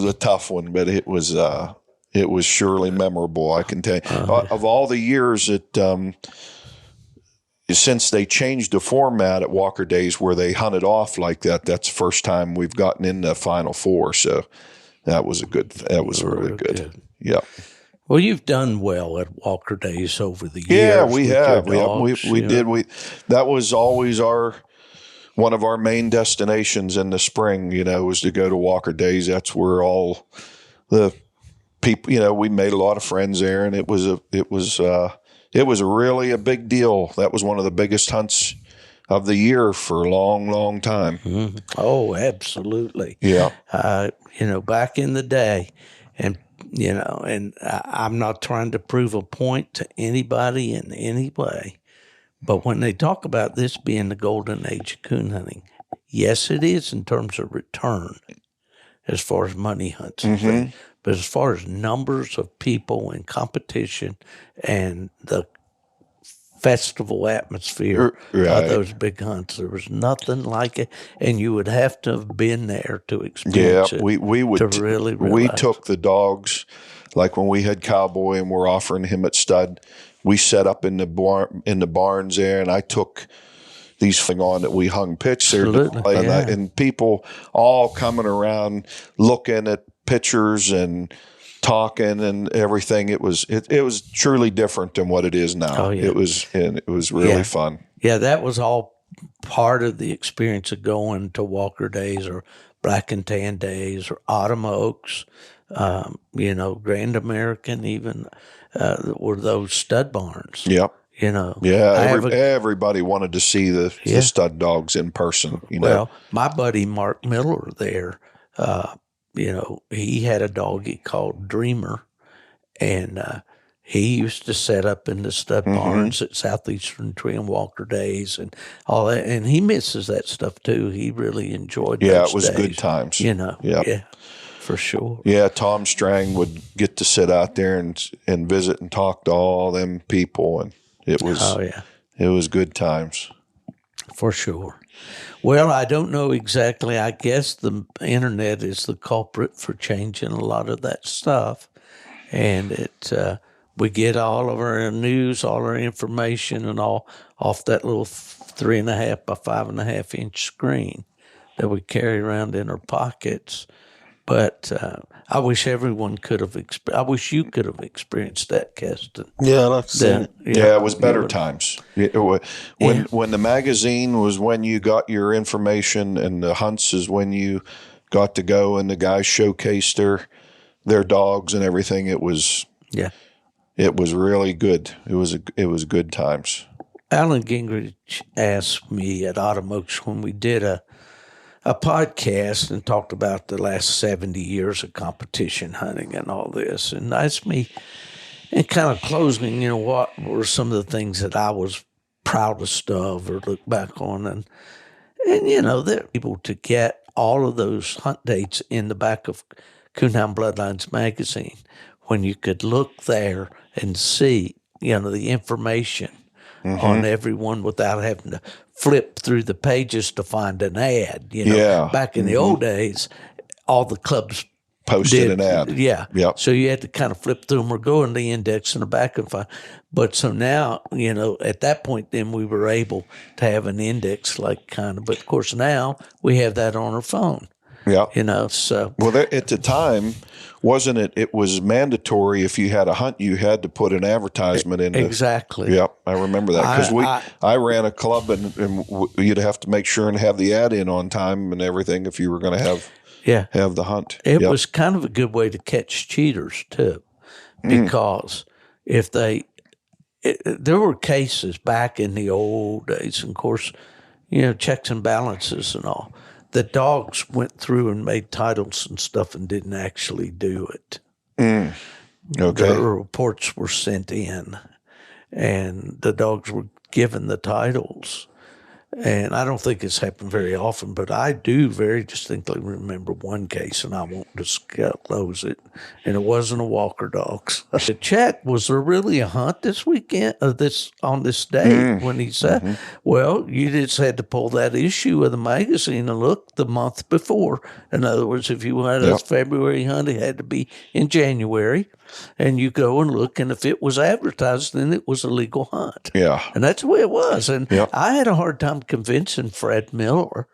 a tough one, but it was surely memorable. I can tell you. Of all the years that. Since they changed the format at Walker Days where they hunted off like that, that's the first time we've gotten in the Final Four. So that was really good. Yeah. Well, you've done well at Walker Days over the years. Yeah, we have. Dogs, we did. That was always one of our main destinations in the spring, was to go to Walker Days. That's where all the people, we made a lot of friends there, and it was really a big deal. That was one of the biggest hunts of the year for a long, long time. Mm-hmm. Oh, absolutely. Yeah. Back in the day, and I'm not trying to prove a point to anybody in any way, but when they talk about this being the golden age of coon hunting, yes, it is in terms of return as far as money hunts. Mm-hmm. But as far as numbers of people and competition and the festival atmosphere of those big hunts, there was nothing like it. And you would have to have been there to experience it. We would to really realize. We took the dogs, like when we had Cowboy and we're offering him at stud, we set up in the barns there, and I took these thing on that we hung pitch there. And people all coming around looking at pictures and talking and everything. It was truly different than what it is now. Oh, yeah. It was really fun. Yeah, that was all part of the experience of going to Walker Days or Black and Tan Days or Autumn Oaks, Grand American even, or those stud barns. Yep. Everybody wanted to see the stud dogs in person. Well, my buddy Mark Miller there, he had a dog he called Dreamer, and he used to set up in the stud barns at Southeastern Tree and Walker Days and all that, and he misses that stuff too. He really enjoyed those it was days, good times. Yeah, for sure. Yeah, Tom Strang would get to sit out there and visit and talk to all them people, and it was good times. For sure. Well, I don't know exactly. I guess the internet is the culprit for changing a lot of that stuff. And we get all of our news, all our information and all off that little 3.5 by 5.5 inch screen that we carry around in our pockets. But I wish everyone could have. I wish you could have experienced that, Keston. Yeah, I'd like to see it. Yeah, it was better times. When the magazine was when you got your information, and the hunts is when you got to go and the guys showcased their dogs and everything. It was really good. It was good times. Alan Gingrich asked me at Autumn Oaks when we did a podcast and talked about the last 70 years of competition hunting and all this, and asked me, in kind of closing, what were some of the things that I was proudest of or look back on, and they're able to get all of those hunt dates in the back of Coonhound Bloodlines magazine. when you could look there and see, the information on everyone without having to flip through the pages to find an ad. Back in the old days, all the clubs posted an ad. Yeah. Yep. So you had to kind of flip through them or go in the index in the back and find. But so now, at that point, then we were able to have an index but of course now we have that on our phone. Yeah. So. Well, at the time, wasn't it? It was mandatory if you had a hunt, you had to put an advertisement in. Exactly. Yep, I remember that because I ran a club and you'd have to make sure and have the ad in on time and everything if you were going to have the hunt. It was kind of a good way to catch cheaters too, because if there were cases back in the old days, and of course, checks and balances and all. The dogs went through and made titles and stuff and didn't actually do it. Okay. The reports were sent in, and the dogs were given the titles. And I don't think it's happened very often, but I do very distinctly remember one case, and I won't disclose it, and it wasn't a Walker Dogs. To check, was there really a hunt this weekend, on this day? When he said, well, you just had to pull that issue of the magazine and look the month before. In other words, if you had a February hunt, it had to be in January. And you go and look, and if it was advertised, then it was a legal hunt. Yeah. And that's the way it was. And I had a hard time convincing Fred Miller.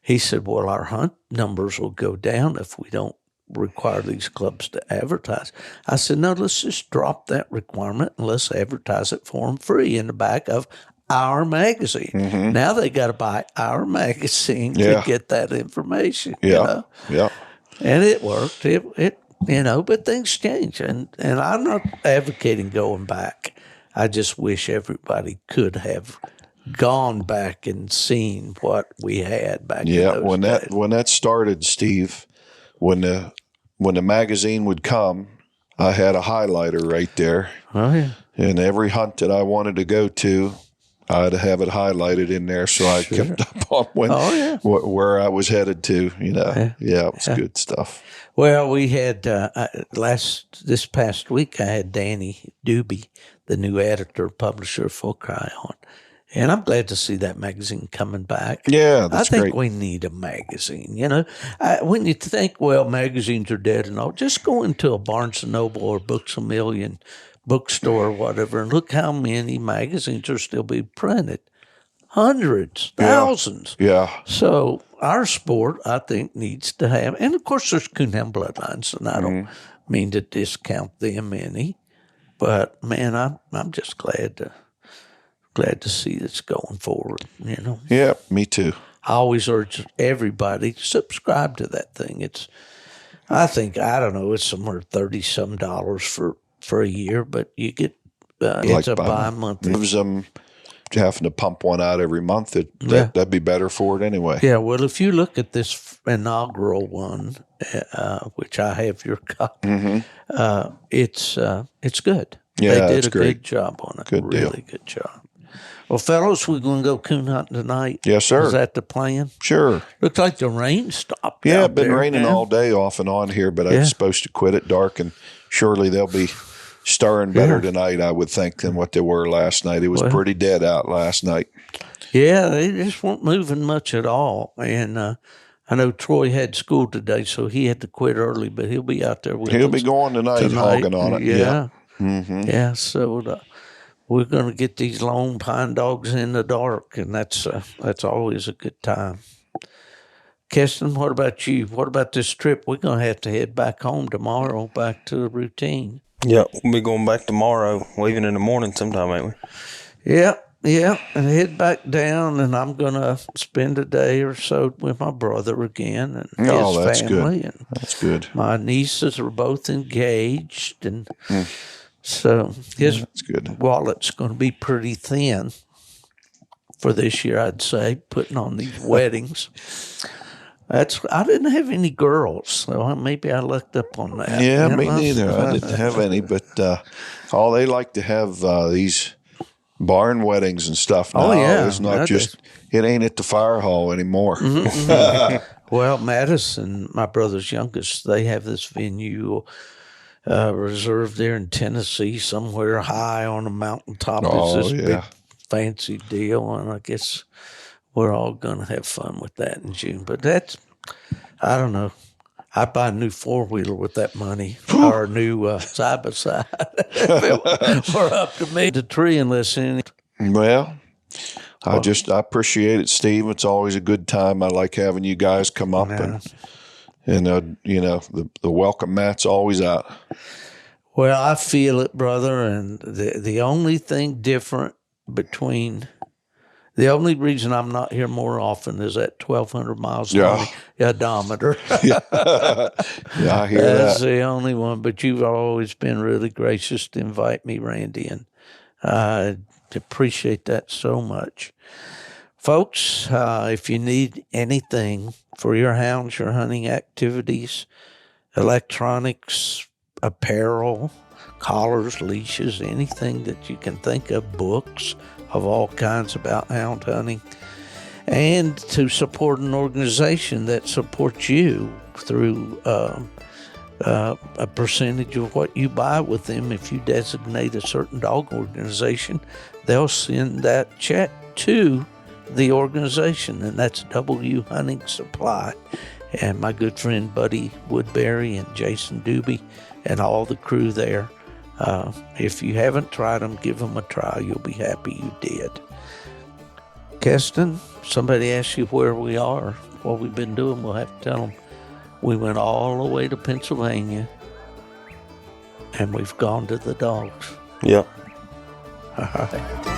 He said, well, our hunt numbers will go down if we don't require these clubs to advertise. I said, no, let's just drop that requirement and let's advertise it for them free in the back of our magazine. Now they got to buy our magazine to get that information. Yeah. And it worked. It but things change, and I'm not advocating going back. I just wish everybody could have gone back and seen what we had back in those days. When that started, Steve, when the magazine would come, I had a highlighter right there. Oh, yeah. And every hunt that I wanted to go to, I'd have it highlighted in there so I kept up on where I was headed to, it was good stuff. Well, we had this past week, I had Danny Doobie, the new editor, publisher of Full Cry, on. And I'm glad to see that magazine coming back. Yeah, that's great. I think great. we need a magazine. When you think, well, magazines are dead and all, just go into a Barnes & Noble or Books A Million bookstore or whatever and look how many magazines are still being printed. Hundreds, thousands. Yeah. So our sport, I think, needs to have, and of course there's coonhound bloodlines, and I don't mean to discount them any, but man, I'm just glad to see this going forward. Yeah, me too. I always urge everybody to subscribe to that thing. I don't know, it's somewhere $30-some for a year, but you get it's a bi-monthly. Gives them having to pump one out every month. That'd be better for it anyway. Yeah, well, if you look at this inaugural one, which I have your copy, it's good. Yeah, they did a great. good job on it. Good deal. Really good job. Well, fellows, we're going to go coon hunting tonight. Yes, sir. Is that the plan? Sure. Looks like the rain stopped. Yeah, out it's been there, raining all day off and on here, but I'm supposed to quit at dark, and surely they'll be stirring better tonight, I would think, than what they were last night. It was pretty dead out last night. Yeah, they just weren't moving much at all. And I know Troy had school today, so he had to quit early, but he'll be out there with us. He'll be going tonight. Hogging on it. Yeah. Mm-hmm. Yeah, so we're going to get these Lone Pine dogs in the dark, and that's always a good time. Keston, what about you? What about this trip? We're going to head back home tomorrow, back to the routine. Yeah, we'll be going back tomorrow, leaving in the morning sometime, ain't we? Yeah, and head back down, and I'm going to spend a day or so with my brother again and his family. Good. And that's good. My nieces are both engaged, and so his wallet's going to be pretty thin for this year, I'd say, putting on these weddings. I didn't have any girls, so maybe I lucked up on that. Yeah, me neither. I didn't have any, but they like to have these barn weddings and stuff now. Oh, yeah. It's not it ain't at the fire hall anymore. Well, Madison, my brother's youngest, they have this venue reserve there in Tennessee, somewhere high on a mountaintop. Oh, It's this yeah. big fancy deal, and I guess we're all going to have fun with that in June. But that's, I don't know. I'd buy a new four-wheeler with that money, or a new side-by-side. If it were up to me, the tree unless any. Well, I appreciate it, Steve. It's always a good time. I like having you guys come up, and the welcome mat's always out. Well, I feel it, brother, and the only thing different between the only reason I'm not here more often is that 1,200 miles on the odometer. Yeah, I hear That's that. the only one. But you've always been really gracious to invite me, Randy, and I appreciate that so much. Folks, if you need anything for your hounds, your hunting activities, electronics, apparel, collars, leashes, anything that you can think of, books of all kinds about hound hunting, and to support an organization that supports you through a percentage of what you buy with them. If you designate a certain dog organization, they'll send that check to the organization, and that's W Hunting Supply. And my good friend Buddy Woodbury and Jason Doobie and all the crew there. If you haven't tried them, give them a try. You'll be happy you did. Keston, somebody asks you where we are, what we've been doing, we'll have to tell them. We went all the way to Pennsylvania, and we've gone to the dogs. Yep. All right.